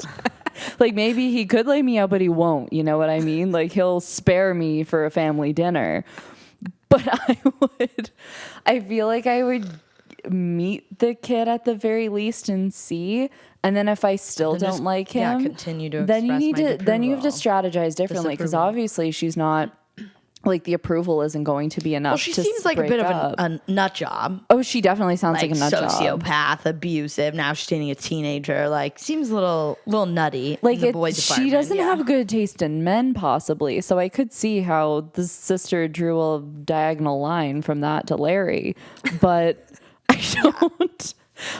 Like, maybe he could lay me out, but he won't. You know what I mean? Like, he'll spare me for a family dinner. But I feel like I would meet the kid at the very least and see. And then if I still Then don't just, like yeah, him, continue to then you express need my to, then you have to disapproval. strategize differently because Disapproval. obviously she's not, like, the approval isn't going to be enough. Well, she to seems like a break bit up. of a nut job. Oh, she definitely sounds like a nut job. sociopath, abusive. Now she's dating a teenager. Like, seems a little nutty. Like, in the boys' she department. doesn't Yeah. have good taste in men, possibly. So I could see how the sister drew a diagonal line from that to Larry, but I don't.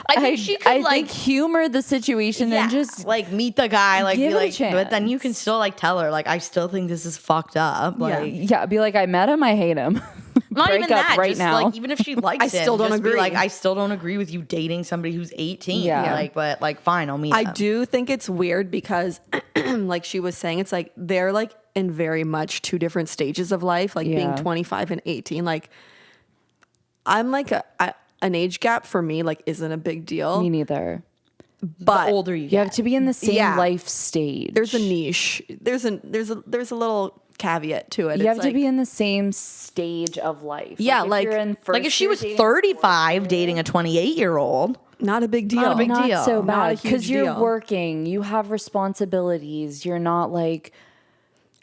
I think she could, I like- think humor the situation and just like meet the guy, like give be it a like, but then you can chance. still like tell her, like, I still think this is fucked up. Like, yeah, be like, I met him, I hate him. not Break even up that. right just now. like, even if she likes I him, still don't just be agree. like, I still don't agree with you dating somebody who's 18. Yeah. Like, but like, fine, I'll meet I him. do think it's weird because, like she was saying, it's like they're like in very much two different stages of life, like being Yeah. 25 and 18. Like, I'm like an age gap for me, like, isn't a big deal. Me neither. But The older you You get. have to be in the same Yeah. life stage. there's a niche. There's a little caveat to it. You It's have to like- be in the same stage of life. Yeah, if like- you're in Like, first if she year was dating- 35 dating a 28-year-old, not a big deal. Not a big not deal. so Not a bad huge because you're deal. working, you have responsibilities, you're not like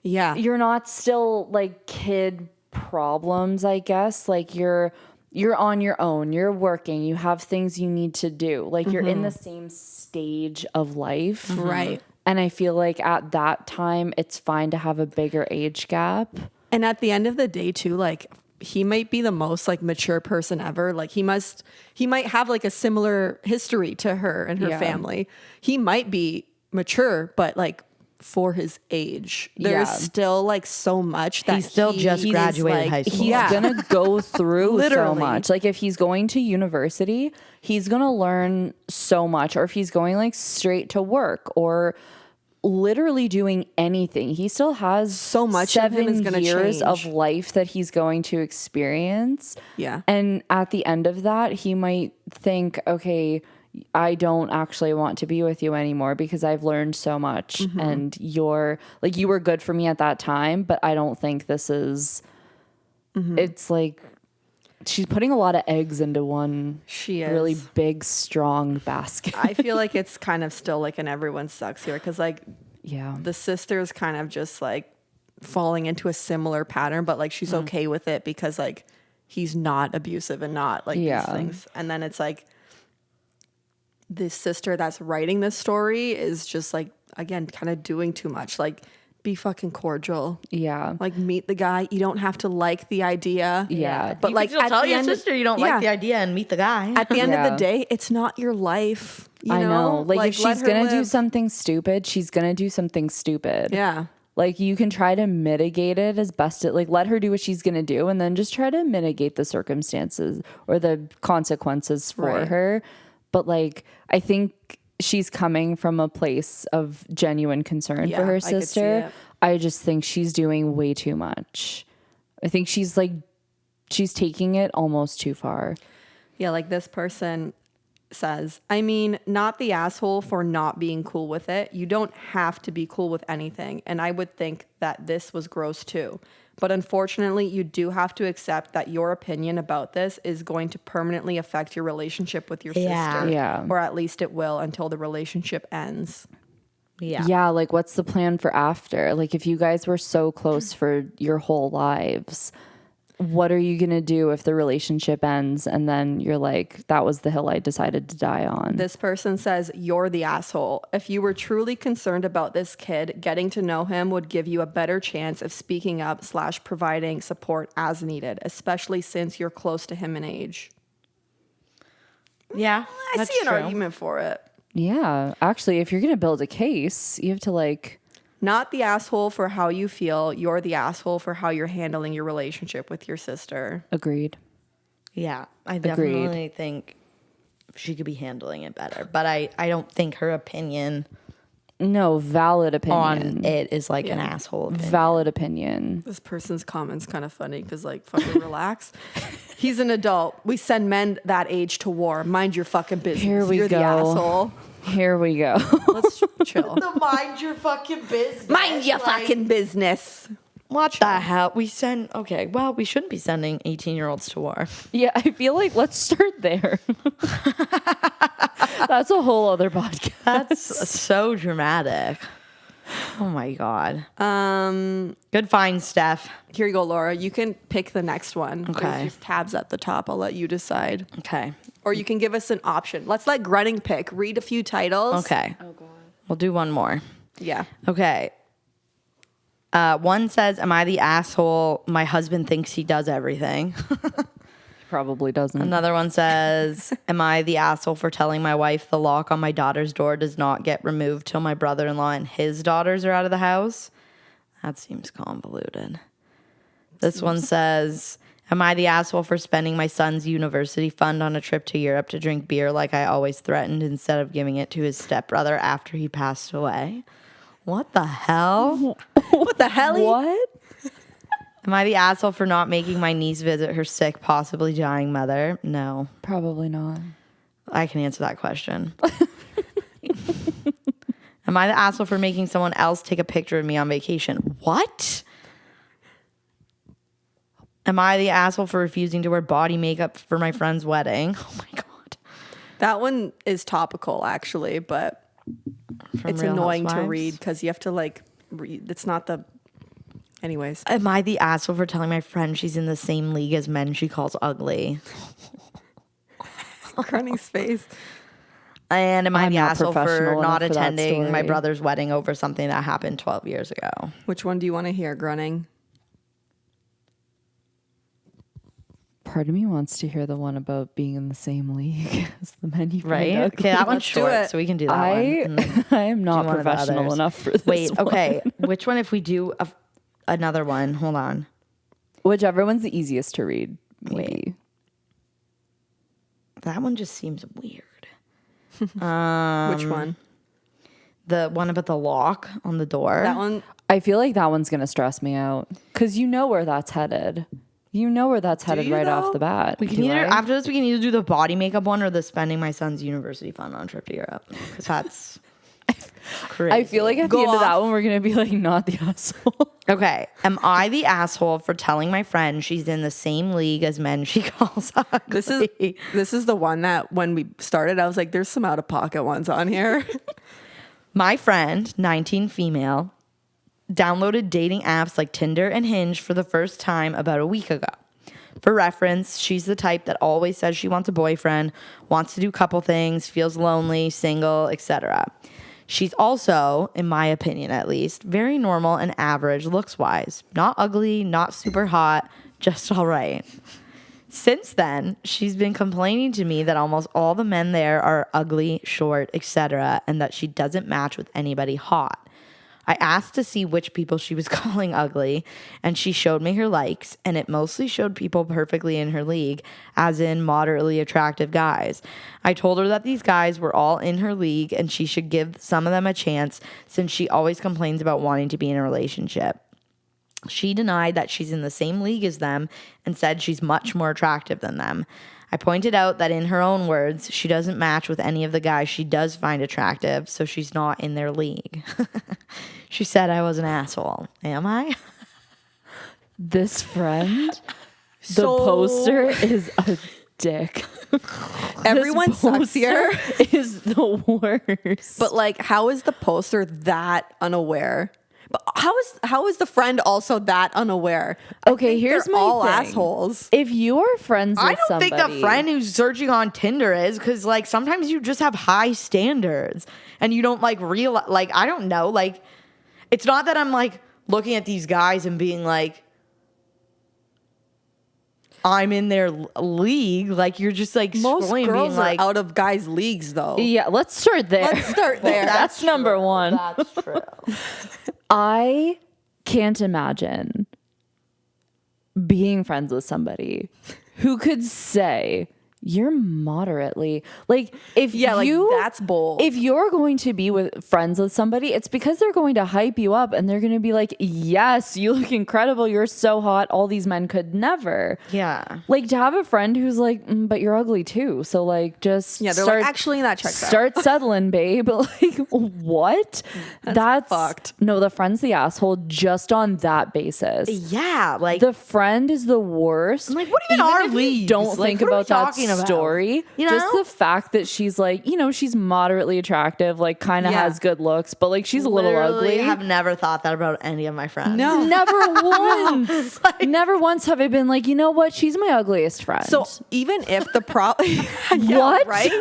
Yeah. you're not still like kid problems, I guess. Like you're on your own, you're working, you have things you need to do. Like you're in the same stage of life. Right. And I feel like at that time it's fine to have a bigger age gap. And at the end of the day, too, like, he might be the most like mature person ever. Like he might have like a similar history to her and her family. He might be mature, but like for his age, there's still like so much that He's still just graduated high school. He's gonna go through so Literally. much. Like if he's going to university, he's gonna learn so much. Or if he's going like straight to work or literally doing anything, he still has So much of him is 7 gonna years of change. life that he's going to experience. Yeah. And at the end of that, he might think, okay, I don't actually want to be with you anymore because I've learned so much and you were good for me at that time, but I don't think this is, it's like she's putting a lot of eggs into one She is. really big, strong basket. I feel like it's kind of still like an everyone sucks here because like Yeah. the sister's kind of just like falling into a similar pattern, but like she's okay with it because like he's not abusive and not like Yeah. these things. And then it's like the sister that's writing this story is just like, again, kind of doing too much. Like, be fucking cordial. Yeah. Like, meet the guy. You don't have to like the idea. Yeah. But You like, can still tell the your end of- sister you don't yeah. like the idea and meet the guy. At the end of Yeah. the day, it's not your life. You I know. Like if let she's her going to do live. something stupid, she's going to do something stupid. Yeah. Like you can try to mitigate it as best it, like let her do what she's going to do and then just try to mitigate the circumstances or the consequences for Right. her. But like, I think she's coming from a place of genuine concern Yeah, for her I could see sister. it. I just think she's doing way too much. I think she's taking it almost too far. Yeah, like this person says, I mean, not the asshole for not being cool with it. You don't have to be cool with anything. And I would think that this was gross too. But unfortunately, you do have to accept that your opinion about this is going to permanently affect your relationship with your Yeah. sister. Yeah. Or at least it will until the relationship ends. Yeah. Yeah, like what's the plan for after? Like if you guys were so close for your whole lives, what are you going to do if the relationship ends and then you're like, that was the hill I decided to die on? This person says, you're the asshole. If you were truly concerned about this kid, getting to know him would give you a better chance of speaking up / providing support as needed, especially since you're close to him in age. Yeah. I that's see an true. argument for it. Yeah, actually, if you're going to build a case, you have to like, Not the asshole for how you feel. You're the asshole for how you're handling your relationship with your sister. agreed. Yeah. I definitely think she could be handling it better. But I don't think her opinion No, valid opinion. on it is like an asshole opinion. Valid opinion. This person's comment's kind of funny because, like, fucking relax. He's an adult. We send men that age to war. Mind your fucking business. Here we You're go. the asshole. Here we go. Let's chill. Mind your fucking business. Mind your fucking business. What the hell? We shouldn't be sending 18-year-olds to war. Yeah, I feel like let's start there. That's a whole other podcast. That's so dramatic. Oh my God. Good find, Steph. Here you go, Laura. You can pick the next one. Okay. There's just tabs at the top. I'll let you decide. Okay. Or you can give us an option. Let's let Grunning pick. Read a few titles. Okay. Oh God. We'll do one more. Yeah. Okay. One says, "Am I the asshole? My husband thinks he does everything." Probably doesn't. Another one says, "Am I the asshole for telling my wife the lock on my daughter's door does not get removed till my brother-in-law and his daughters are out of the house?" That seems convoluted. This one says, "Am I the asshole for spending my son's university fund on a trip to Europe to drink beer like I always threatened instead of giving it to his stepbrother after he passed away?" What the hell? What the hell? What? Am I the asshole for not making my niece visit her sick, possibly dying mother? No. Probably not. I can answer that question. Am I the asshole for making someone else take a picture of me on vacation? What? Am I the asshole for refusing to wear body makeup for my friend's wedding? Oh my God. That one is topical, actually, but From it's Real annoying to Housewives? read because you have to, like, read. It's not the... Anyways. Am I the asshole for telling my friend she's in the same league as men she calls ugly? Grunning's face. And am I I'm the not asshole for professional not enough for that attending my story. brother's wedding over something that happened 12 years ago? Which one do you want to hear, Grunning? Part of me wants to hear the one about being in the same league as the men you find Right? ugly. Okay, that one's Let's do short, it. so we can do that one. And then I am not one of the professional others. enough for this. Wait, one. okay. Which one if we do another one? Hold on. Whichever one's the easiest to read. Maybe. Wait. That one just seems weird. Which one? The one about the lock on the door. That one. I feel like that one's gonna stress me out because you know where that's headed. You know where that's headed you right off though? the bat. We can Do either I? after this we can either do the body makeup one or the spending my son's university fund on a trip to Europe because that's crazy. I feel like at Go the end of that off. one we're gonna be like not the asshole. Okay, am I the asshole for telling my friend she's in the same league as men she calls ugly? This is the one that when we started, I was like, "There's some out of pocket ones on here." My friend, 19 female, downloaded dating apps like Tinder and Hinge for the first time about a week ago. For reference, she's the type that always says she wants a boyfriend, wants to do couple things, feels lonely, single, etc. She's also, in my opinion at least, very normal and average looks-wise. Not ugly, not super hot, just all right. Since then, she's been complaining to me that almost all the men there are ugly, short, etc., and that she doesn't match with anybody hot. I asked to see which people she was calling ugly, and she showed me her likes, and it mostly showed people perfectly in her league, as in moderately attractive guys. I told her that these guys were all in her league, and she should give some of them a chance, since she always complains about wanting to be in a relationship. She denied that she's in the same league as them and said she's much more attractive than them. I pointed out that in her own words, she doesn't match with any of the guys she does find attractive, so she's not in their league. She said I was an asshole. Am I? This friend, the So- poster is a dick. Everyone This sucks here. poster is the worst. But like, how is the poster that unaware? But how is the friend also that unaware? I Okay, think here's they're my all thing. assholes. If you are friends with I don't somebody, think the friend who's searching on Tinder is, because like sometimes you just have high standards and you don't like realize, like, I don't know, like, it's not that I'm like looking at these guys and being like, I'm in their league. Like, you're just like Most scrolling, girls being like, are out of guys' leagues, though. Yeah, let's start there. Let's start there. That's number true. one. That's true. I can't imagine being friends with somebody who could say you're moderately like if Yeah, like, you that's bold. If you're going to be with friends with somebody, it's because they're going to hype you up and they're going to be like, yes, you look incredible, you're so hot, all these men could never. Yeah. Like to have a friend who's like, but you're ugly too, so like just Yeah, they're start, like, actually, that checks out. start settling, babe. Like what? That's fucked. No, the friend's the asshole just on that basis. Yeah. Like, The friend is the worst. I'm like, what even are if you leagues? don't Like, think what are we about that talking about? story. You know? Just the fact that she's like, she's moderately attractive, like kind of Yeah. has good looks, but like she's a little literally ugly. have never thought that about any of my friends. No. Never once. Never once have I been like, you know what? She's my ugliest friend. So even if the problem, What? right?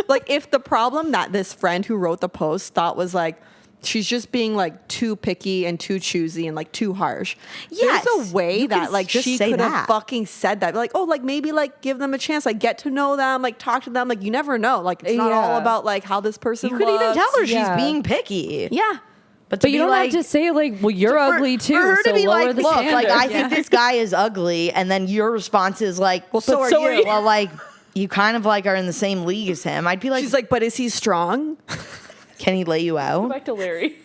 Like if the problem that this friend who wrote the post thought was like, she's just being like too picky and too choosy and like too harsh. Yes. There's a way You that can like just she say could that. have fucking said that. Like, oh, like maybe like give them a chance, like get to know them, like talk to them. Like you never know. Like it's not all Yeah. about like how this person You could even looks. tell her she's Yeah. being picky. Yeah. But, to but you be don't like, have to say like, well, you're ugly too. For her so to be lower like, the look, like I standard. think this guy is ugly, and then your response is like, well, so but are so you. Well, like you kind of like are in the same league as him. I'd be like, She's like, but is he strong? can he lay you out? Back to Larry.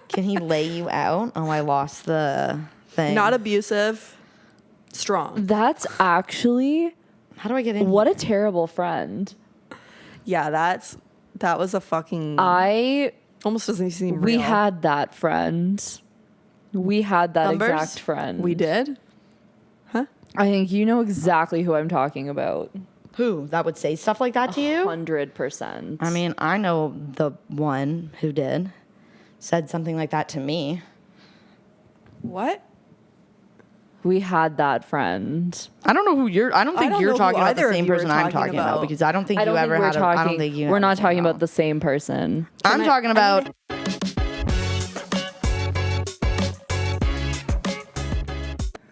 Can he lay you out? Oh, I lost the thing. Not abusive, strong. That's actually How do I get in? what a terrible friend. Yeah, that was a fucking I almost doesn't seem We real. had that friend. We had that Numbers? exact friend. We did? I think you know exactly who I'm talking about. Who that would say stuff like that to you? 100%. I mean, I know the one who did said something like that to me. What? we had that friend. I don't know who you're. I don't think don't you're know who talking about either the of same you were person I'm talking talking about about. because I don't think I you don't ever think we're had. talking. I don't think you. We're had not a talking female. about the same person. I'm talking about.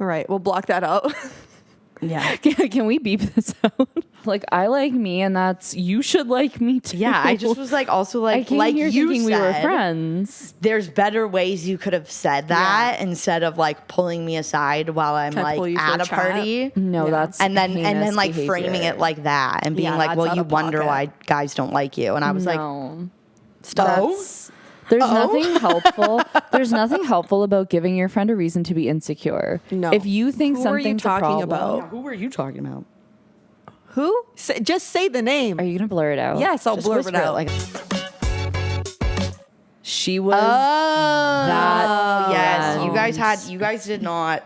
All right, we'll block that out. Yeah. Can we beep this out? Like, I like me, and that's you should like me too. Yeah, I just was like, also I like, came like here you thinking said, we were friends. there's better ways you could have said that instead of like pulling me aside while I'm Can I pull like you for at a a chat? party. No, Yeah. that's And then heinous like behavior. framing it like that and being Yeah, like, that's well, out you of wonder pocket. why guys don't like you. And I was like, no. oh, There's nothing helpful. There's nothing helpful about giving your friend a reason to be insecure. No. If you think Who are you something's talking a problem, about? who were you talking about? Who? Just say the name. are you gonna blur it out? Yes, I'll Just blur whisper it out. like, She was oh, yes, friend. you guys did not.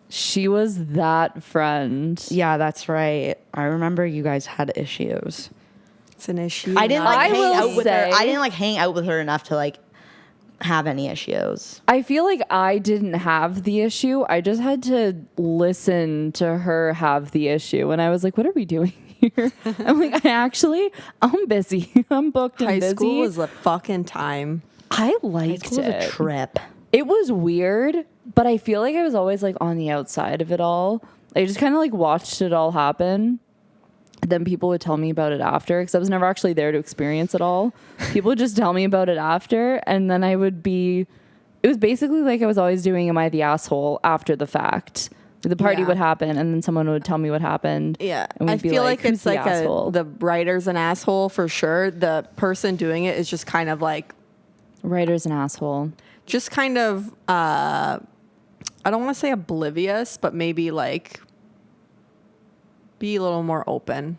She was that friend. Yeah, that's right. I remember you guys had issues. It's an issue. I didn't not- like I hang will out with her. say- I didn't like hang out with her enough to like have any issues. I feel like I didn't have the issue. I just had to listen to her have the issue. And I was like, what are we doing here? I'm like, I'm busy. I'm booked and High busy. school was a fucking time. I liked It was a it. trip. It was weird, but I feel like I was always like on the outside of it all. I just kind of like watched it all happen. Then people would tell me about it after because I was never actually there to experience it all. People would just tell me about it after, and then it was basically like I was always doing Am I the Asshole after the fact. The party Yeah. would happen, and then someone would tell me what happened. Yeah, and I we'd be feel like "Who's it's the like asshole?" the writer's an asshole for sure. The person doing it is just kind of like, Writer's an asshole. just kind of, I don't want to say oblivious, but maybe like be a little more open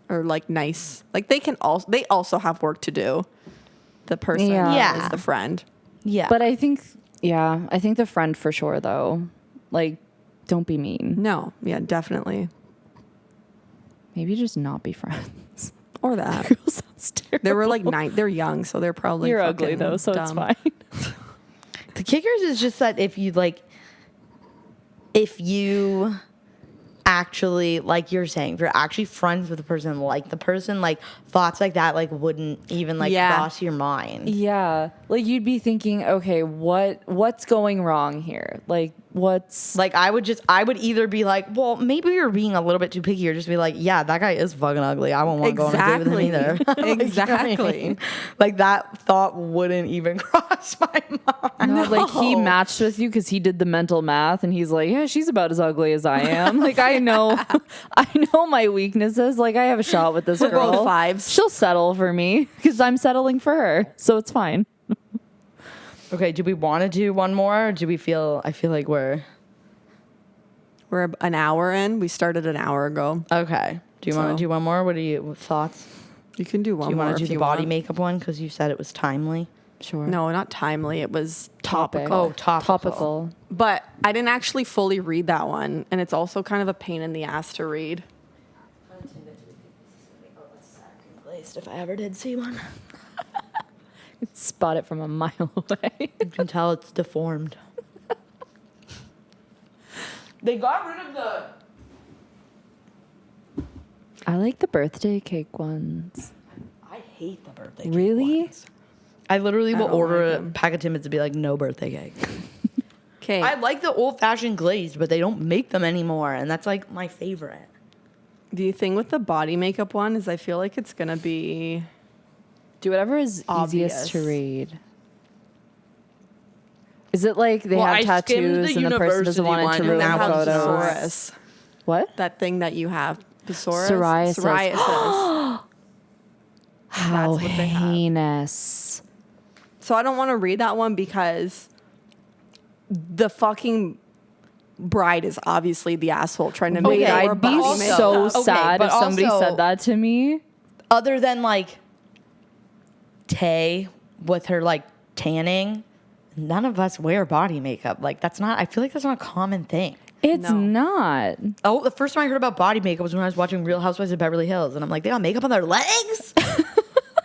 or like nice. Like they also have work to do. The person Yeah. is the friend. Yeah. But I think the friend for sure though. Like, don't be mean. No, yeah, definitely. Maybe just not be friends. Or that. Girl sounds terrible. They were like 9. They're young, so they're probably You're ugly fucking though, so it's dumb. fine. the kickers is just that if you actually, like you're saying, if you're actually friends with the person, like the person, like thoughts like that, like wouldn't even like Yeah. cross your mind. Yeah, like you'd be thinking, okay, what's going wrong here? Like, what's Like I would either be like, well, maybe you're being a little bit too picky, or just be like, yeah, that guy is fucking ugly. I won't want to go on a date with him either. Like, you know what I Exactly. mean? Like that thought wouldn't even cross my mind. no, like he No. matched with you because he did the mental math and he's like, yeah, she's about as ugly as I am. Like I know my weaknesses. Like I have a shot with this We're girl. both 5s. She'll settle for me because I'm settling for her, so it's fine. Okay, do we want to do one more? Or do we feel? I feel like we're We're an hour in. We started an hour ago. okay. Do you want So- to do one more? What are your thoughts? You can do one Do you more want to do if the you body want. makeup one because you said it was timely? Sure. No, not timely. It was Topic. topical. Oh, topical. Topical. But I didn't actually fully read that one, and it's also kind of a pain in the ass to read. If I ever did see one, Spot it from a mile away. you can tell it's deformed. They got rid of the. I like the birthday cake ones. I hate the birthday cake Really? ones. I literally will don't order like a them. pack of Timbits to be like, no birthday cake. Okay. I like the old fashioned glazed, but they don't make them anymore, and that's like my favorite. The thing with the body makeup one is I feel like it's going to be... Do whatever is easiest to Obvious. read. Is it like they Well, have I skimmed tattoos the and the person doesn't university want it one, to and ruin that have one's photos? psoas. What? That thing that you have. Psoas? Psoriasis. Psoriasis. How what they have. heinous. So I don't want to read that one because the fucking bride is obviously the asshole trying to make Wait, our I'd be body makeup. so Okay, sad but if somebody also- said that to me. Other than like Tay with her like tanning, none of us wear body makeup. Like that's not. I feel like that's not a common thing. It's No. not. Oh, the first time I heard about body makeup was when I was watching Real Housewives of Beverly Hills, and I'm like, they got makeup on their legs.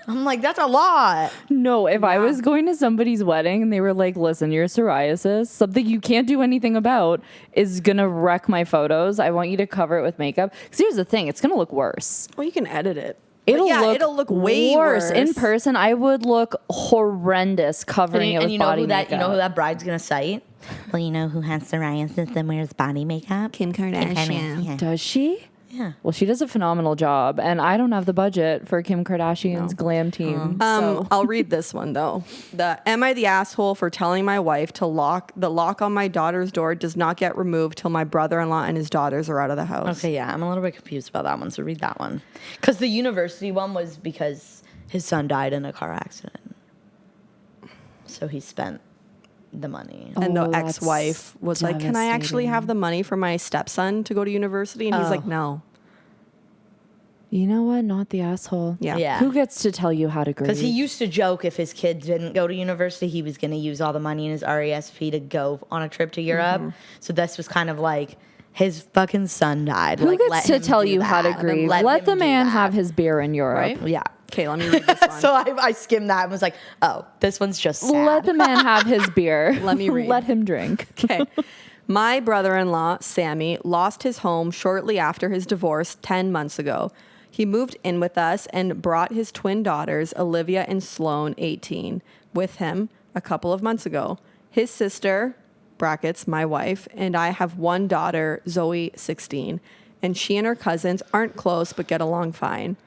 I'm like, that's a lot. No, if I was going to somebody's wedding and they were like, listen, your psoriasis, something you can't do anything about, is going to wreck my photos. I want you to cover it with makeup. Because here's the thing, it's going to look worse. Well, you can edit it. it'll look way worse. In person. I would look horrendous covering it with you know body who makeup. you know who that bride's gonna cite? Well, you know who has psoriasis and wears body makeup? Kim Kardashian. Does she? Yeah. Well, she does a phenomenal job, and I don't have the budget for Kim Kardashian's glam team. So. I'll read this one though. Am I the asshole for telling my wife to lock on my daughter's door does not get removed till my brother-in-law and his daughters are out of the house? Okay, yeah, I'm a little bit confused about that one, so read that one. Because the university one was because his son died in a car accident. So he spent the money. And the Oh, that's ex-wife was like, "Can I actually have the money for my stepson to go to university?" And he's like, "No." You know what? Not the asshole. Yeah. Yeah. Who gets to tell you how to grieve? Because he used to joke if his kid didn't go to university, he was going to use all the money in his RESP to go on a trip to Europe. So this was kind of like his fucking son died. Who like, let gets to him tell do you how to that. grieve? Let Let him the do man that. have his beer in Europe. Right? Yeah. Okay, let me read this one. So I skimmed that and was like, oh, this one's just sad. Let the man have his beer. Let me read. Let him drink. Okay. My brother-in-law, Sammy, lost his home shortly after his divorce 10 months ago. He moved in with us and brought his twin daughters, Olivia and Sloane, 18, with him a couple of months ago. His sister, brackets, my wife, and I have one daughter, Zoe, 16, and she and her cousins aren't close but get along fine.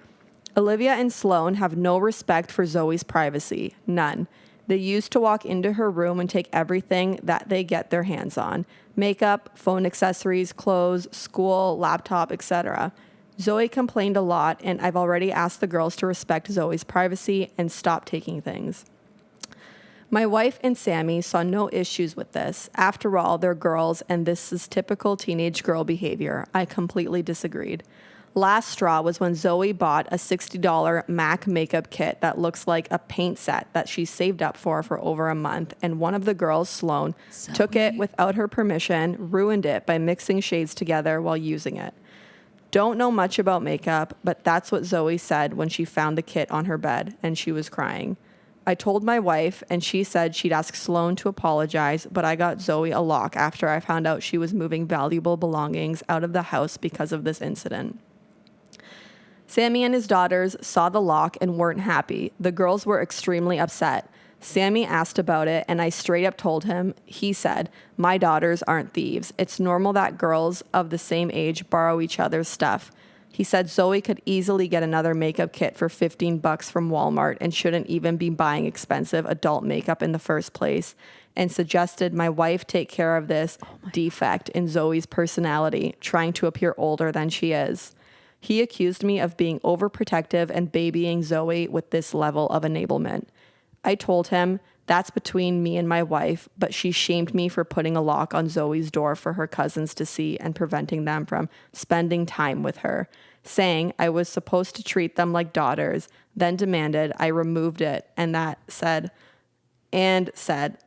Olivia and Sloane have no respect for Zoe's privacy, none. They used to walk into her room and take everything that they get their hands on. Makeup, phone accessories, clothes, school, laptop, etc. Zoe complained a lot, and I've already asked the girls to respect Zoe's privacy and stop taking things. My wife and Sammy saw no issues with this. After all, they're girls, and this is typical teenage girl behavior. I completely disagreed. Last straw was when Zoe bought a $60 MAC makeup kit that looks like a paint set that she saved up for over a month, and one of the girls, Sloane, took it without her permission, ruined it by mixing shades together while using it. Don't know much about makeup, but that's what Zoe said when she found the kit on her bed, and she was crying. I told my wife, and she said she'd ask Sloane to apologize, but I got Zoe a lock after I found out she was moving valuable belongings out of the house because of this incident. Sammy and his daughters saw the lock and weren't happy. The girls were extremely upset. Sammy asked about it, and I straight up told him. He said, "My daughters aren't thieves. It's normal that girls of the same age borrow each other's stuff." He said Zoe could easily get another makeup kit for $15 from Walmart and shouldn't even be buying expensive adult makeup in the first place, and suggested my wife take care of this defect in Zoe's personality, trying to appear older than she is. He accused me of being overprotective and babying Zoe with this level of enablement. I told him that's between me and my wife, but she shamed me for putting a lock on Zoe's door for her cousins to see and preventing them from spending time with her, saying I was supposed to treat them like daughters, then demanded I removed it, and said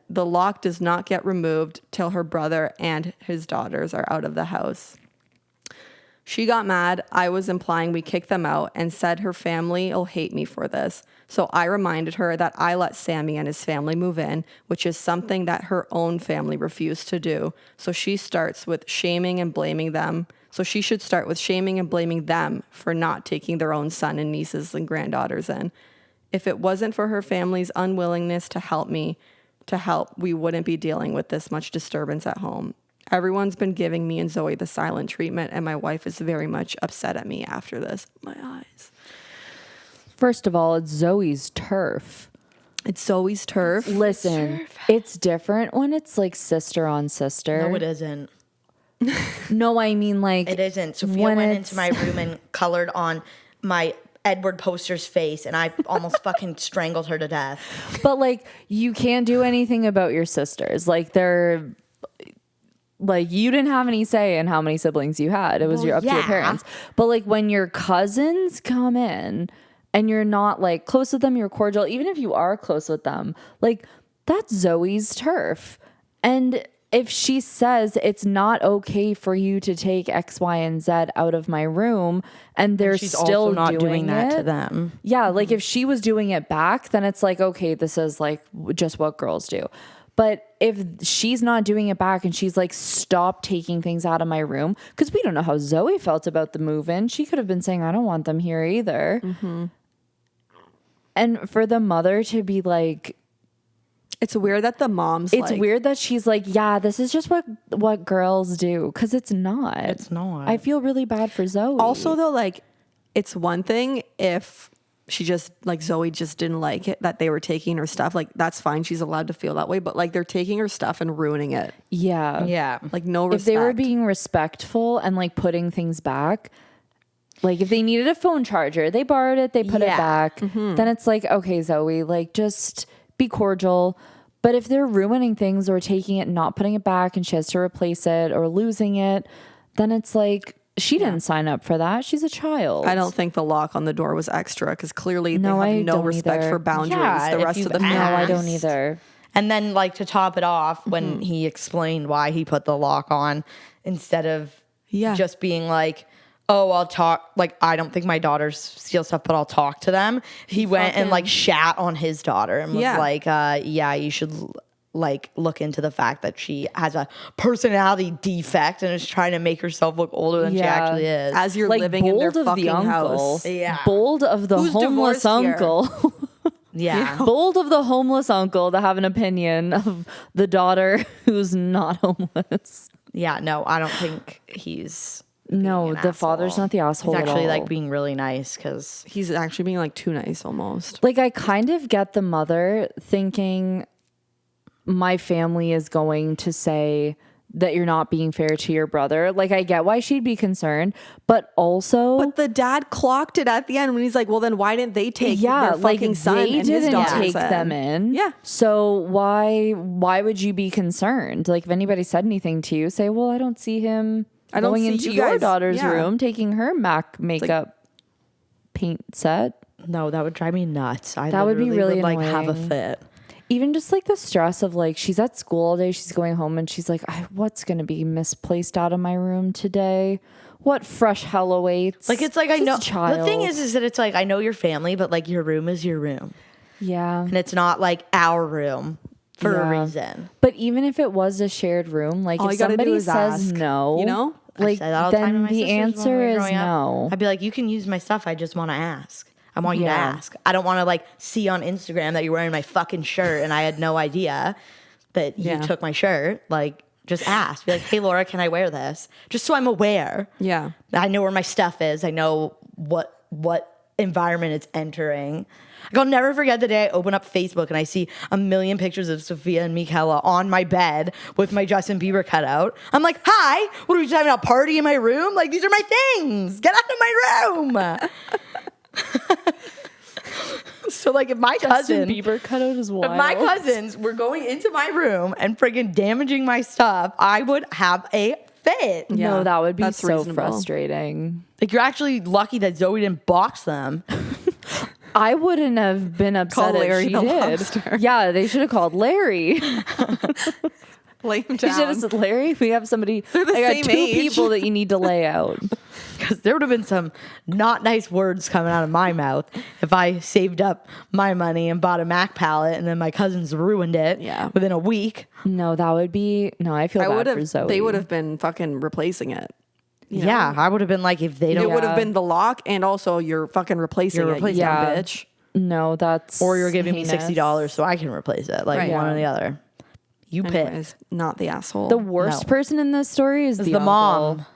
the lock does not get removed till her brother and his daughters are out of the house. She got mad. I was implying we kick them out and said her family will hate me for this. So I reminded her that I let Sammy and his family move in, which is something that her own family refused to do. So she starts with shaming and blaming them. So she should start with shaming and blaming them for not taking their own son and nieces and granddaughters in. If it wasn't for her family's unwillingness to help, we wouldn't be dealing with this much disturbance at home. Everyone's been giving me and Zoe the silent treatment, and my wife is very much upset at me after this. My eyes. First of all, it's Zoe's turf. It's Zoe's turf. Listen, it's different when it's like sister on sister. No, it isn't. No, I mean like It isn't. Sophia when went it's- into my room and colored on my Edward poster's face, and I almost fucking strangled her to death. But like you can't do anything about your sisters. Like they're like you didn't have any say in how many siblings you had. It was Well, up to your yeah. parents. But like when your cousins come in and you're not like close with them, you're cordial, even if you are close with them, like that's Zoe's turf. And if she says it's not okay for you to take X, Y, and Z out of my room, and they're She's still also not doing that it, to them. Yeah, like if she was doing it back, then it's like, okay, this is like just what girls do. But if she's not doing it back and she's like, stop taking things out of my room, because we don't know how Zoe felt about the move-in. She could have been saying, I don't want them here either. And for the mother to be like, It's weird that the mom's it's weird that she's like, yeah, this is just what girls do, because it's not. It's not. I feel really bad for Zoe. Also, though, like, it's one thing if she just, like, Zoe just didn't like it that they were taking her stuff. Like, that's fine. She's allowed to feel that way. But, like, they're taking her stuff and ruining it. yeah. Yeah. Like, no respect. If they were being respectful and like putting things back, like if they needed a phone charger, they borrowed it, they put it Yeah. back, then it's like, okay, Zoe, like just be cordial. But if they're ruining things or taking it, not putting it back, and she has to replace it or losing it, then it's like, she didn't sign up for that. She's a child. I don't think the lock on the door was extra because clearly No, they I have no don't respect either. for boundaries. Yeah, the if rest of you've the No, family. I don't asked. either. And then, like, to top it off, when he explained why he put the lock on, instead of Yeah. just being like, oh, I'll talk, like, I don't think my daughters steal stuff, but I'll talk to them. He went and, like, shat on his daughter and was Yeah. like, yeah, you should, like, look into the fact that she has a personality defect and is trying to make herself look older than she Yeah. actually is. As you're Like living in their bold of fucking the uncle. house. Yeah. Bold of the Who's homeless divorced here? uncle. yeah. Bold of the homeless uncle to have an opinion of the daughter who's not homeless. Yeah, no, I don't think he's No, being an the father's asshole. not the asshole. He's actually at all. like being really nice because He's actually being like too nice almost. Like I kind of get the mother thinking my family is going to say that you're not being fair to your brother. Like I get why she'd be concerned, but also But the dad clocked it at the end when he's like, well, then why didn't they take their like fucking son they and his didn't daughters take them in. Yeah. So why would you be concerned? Like if anybody said anything to you, say, well, I don't see him I don't going see into you your guys- daughter's yeah. room, taking her MAC makeup paint set. no, that would drive me nuts. I That would be literally really would, like have a annoying. fit. Even just like the stress of like she's at school all day, she's going home and she's like, what's going to be misplaced out of my room today? What fresh hell awaits? Like it's like I She's a know child. the thing is that it's like I know your family, but like your room is your room, Yeah. and it's not like our room for a Yeah. reason. But even if it was a shared room, like All if you gotta do somebody is says ask, no, you know? I like say that all the time to then my the sisters when we answer were is growing up. no. I'd be like, you can use my stuff. I just want to ask. I want you to Yeah. ask. I don't want to like see on Instagram that you're wearing my fucking shirt and I had no idea that you Yeah. took my shirt. Like, just ask. Be like, hey, Laura, can I wear this? Just so I'm aware. Yeah. I know where my stuff is. I know what environment it's entering. Like, I'll never forget the day I open up Facebook and I see a million pictures of Sophia and Michaela on my bed with my Justin Bieber cutout. I'm like, hi, what are we having a party in my room? Like, these are my things. Get out of my room. So like if my cousin, Bieber cutout is wild. if my cousins were going into my room and friggin' damaging my stuff, I would have a fit. Yeah, No, that would be that's so reasonable. frustrating. Like you're actually lucky that Zoe didn't box them. I wouldn't have been upset Call Larry if she the did. lobster. Yeah, they should have called Larry. Lay him They should have down. said, Larry, we have somebody. They're the I got same two age. people that you need to lay out. Because there would have been some not nice words coming out of my mouth if I saved up my money and bought a Mac palette and then my cousins ruined it Yeah. within a week. No, that would be no. I feel I would bad for have. Zoe. They would have been fucking replacing it. You know? Yeah, I would have been like, if they It don't, would have been the lock, and also you're fucking replacing You're it. replacing you it. dumb Yeah. bitch. No, that's or you're giving me heinous. $60 so I can replace it. Like Right. one Yeah. or the other. You pick. Anyways, not the asshole. The worst No. person in this story is the the uncle. mom.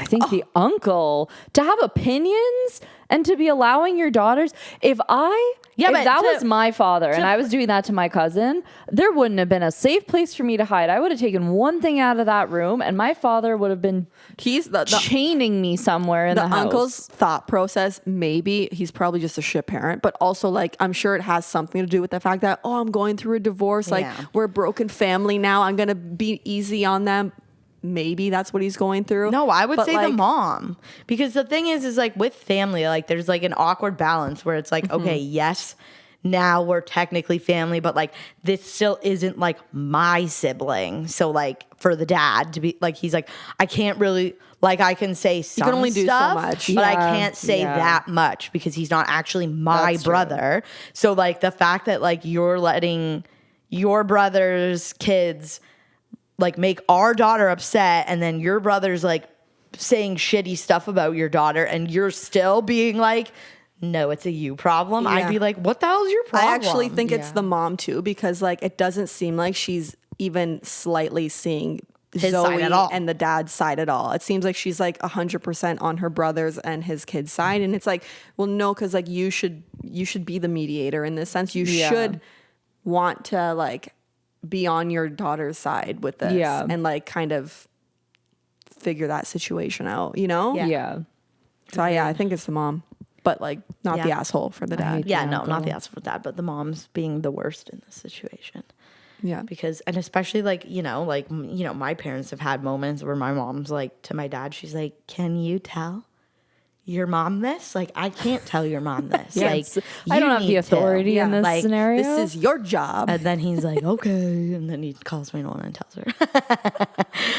I think the uncle to have opinions and to be allowing your daughters. If Yeah, but that to- was my father and I was doing that to my cousin, there wouldn't have been a safe place for me to hide. I would have taken one thing out of that room, and my father would have been He's the chaining me somewhere in the, house. uncle's thought process. Maybe he's probably just a shit parent, but also like I'm sure it has something to do with the fact that I'm going through a divorce. Like Yeah. we're a broken family now. I'm gonna be easy on them. Maybe that's what he's going through. No, I would But, say the like, mom. Because the thing is like with family, like there's like an awkward balance where it's like, okay, yes, now we're technically family, but like this still isn't like my sibling. So like for the dad to be like, he's like, I can't really like I can say some can only do so stuff, much. but I Yeah, can't say yeah. that much because he's not actually my That's true. brother. So like the fact that like you're letting your brother's kids like make our daughter upset, and then your brother's like saying shitty stuff about your daughter, and you're still being like, no, it's a you problem. Yeah. I'd be like, what the hell's your problem? I actually think it's the mom too, because like it doesn't seem like she's even slightly seeing His Zoe side at all. and the dad's side at all. It seems like she's like 100% on her brother's and his kid's side, and it's like, well, no, because like you should be the mediator in this sense. You should want to like be on your daughter's side with this, and like kind of figure that situation out, you know? Yeah. So yeah, I think it's the mom, but like not the asshole for the dad. Yeah, no, not the asshole for dad, but the mom's being the worst in this situation. Yeah. Because, and especially like, my parents have had moments where my mom's like to my dad, she's like, can you tell your mom this? Like, I can't tell your mom this. Yes. Like, I don't have the you need to. authority in this Like, scenario. This is your job. And then he's like, okay. And then he calls my mom and tells her.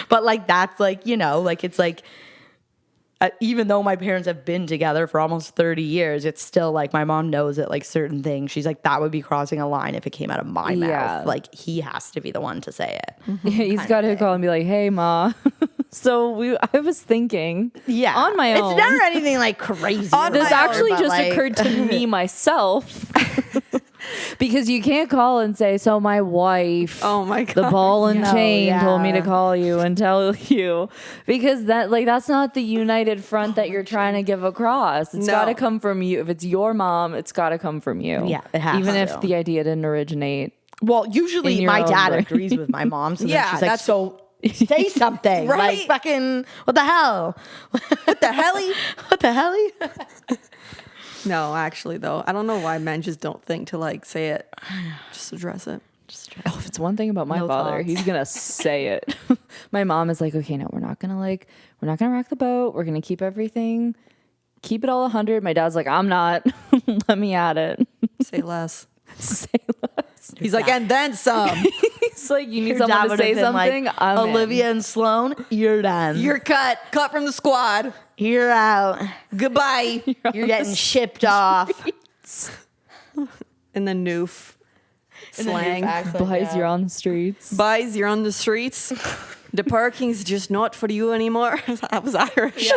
But like, that's like, like, it's like, even though my parents have been together for almost 30 years, it's still like my mom knows that like certain things, she's like, that would be crossing a line if it came out of my mouth. Like, he has to be the one to say it. He's got to call and be like, hey, Ma. So I was thinking on my own. It's never anything like crazy. This actually just occurred to me myself. Because you can't call and say, so my wife, Oh my God. the ball and chain yeah. told me to call you and tell you, because that's not the united front that you're trying to give across. It's No. got to come from you. If it's your mom, it's got to come from you. Yeah, it has Even to. if the idea didn't originate. Well, usually in your my own dad brain. agrees with my mom. So Yeah, then she's like, that's- so say something. Right? Like, fucking, what the hell? What the helly? What the hell? No, actually though, I don't know why men just don't think to like say it. Just address it. Oh, if it's one thing about my No father, thoughts. he's gonna say it. My mom is like, okay, no, we're not gonna rock the boat. We're gonna keep everything, keep it all 100. My dad's like, I'm not. Let me at it. Say less. Say less. He's like, and then some. He's like, you need Your someone dad to would say have been something. like, I'm in. Olivia and Sloan, you're done. You're cut from the squad. You're out. Goodbye. You're getting shipped off. In the noof slang. Boys, you're on the streets. Boys, you're on the streets. The parking's just not for you anymore. I was Irish.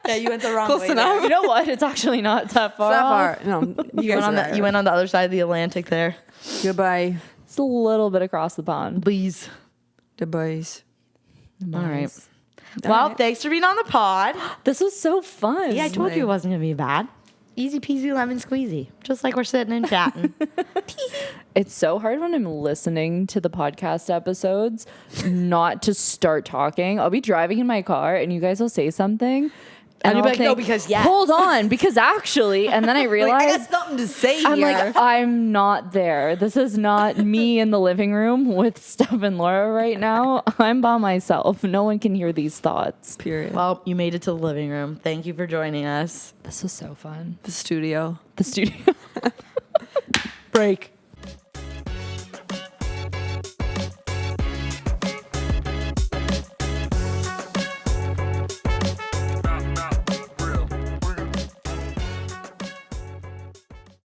Yeah, you went the wrong Close way. enough. You know what? It's actually not that far. That off. far. No, you You guys went, are you went on the other side of the Atlantic there. Goodbye. It's a little bit across the pond. Please. The boys. All right. Well, thanks for being on the pod. This was so fun. Yeah, I told you it wasn't going to be bad. Easy peasy lemon squeezy. Just like we're sitting and chatting. It's so hard when I'm listening to the podcast episodes not to start talking. I'll be driving in my car and you guys will say something. And you'll I'll be like, no, because yes. Hold on, because actually, and then I Like, I realize got something to say I'm here. like, I'm not there. This is not me in the living room with Steph and Laura right now. I'm by myself. No one can hear these thoughts. Period. Well, you made it to the living room. Thank you for joining us. This was so fun. The studio. The studio. Break.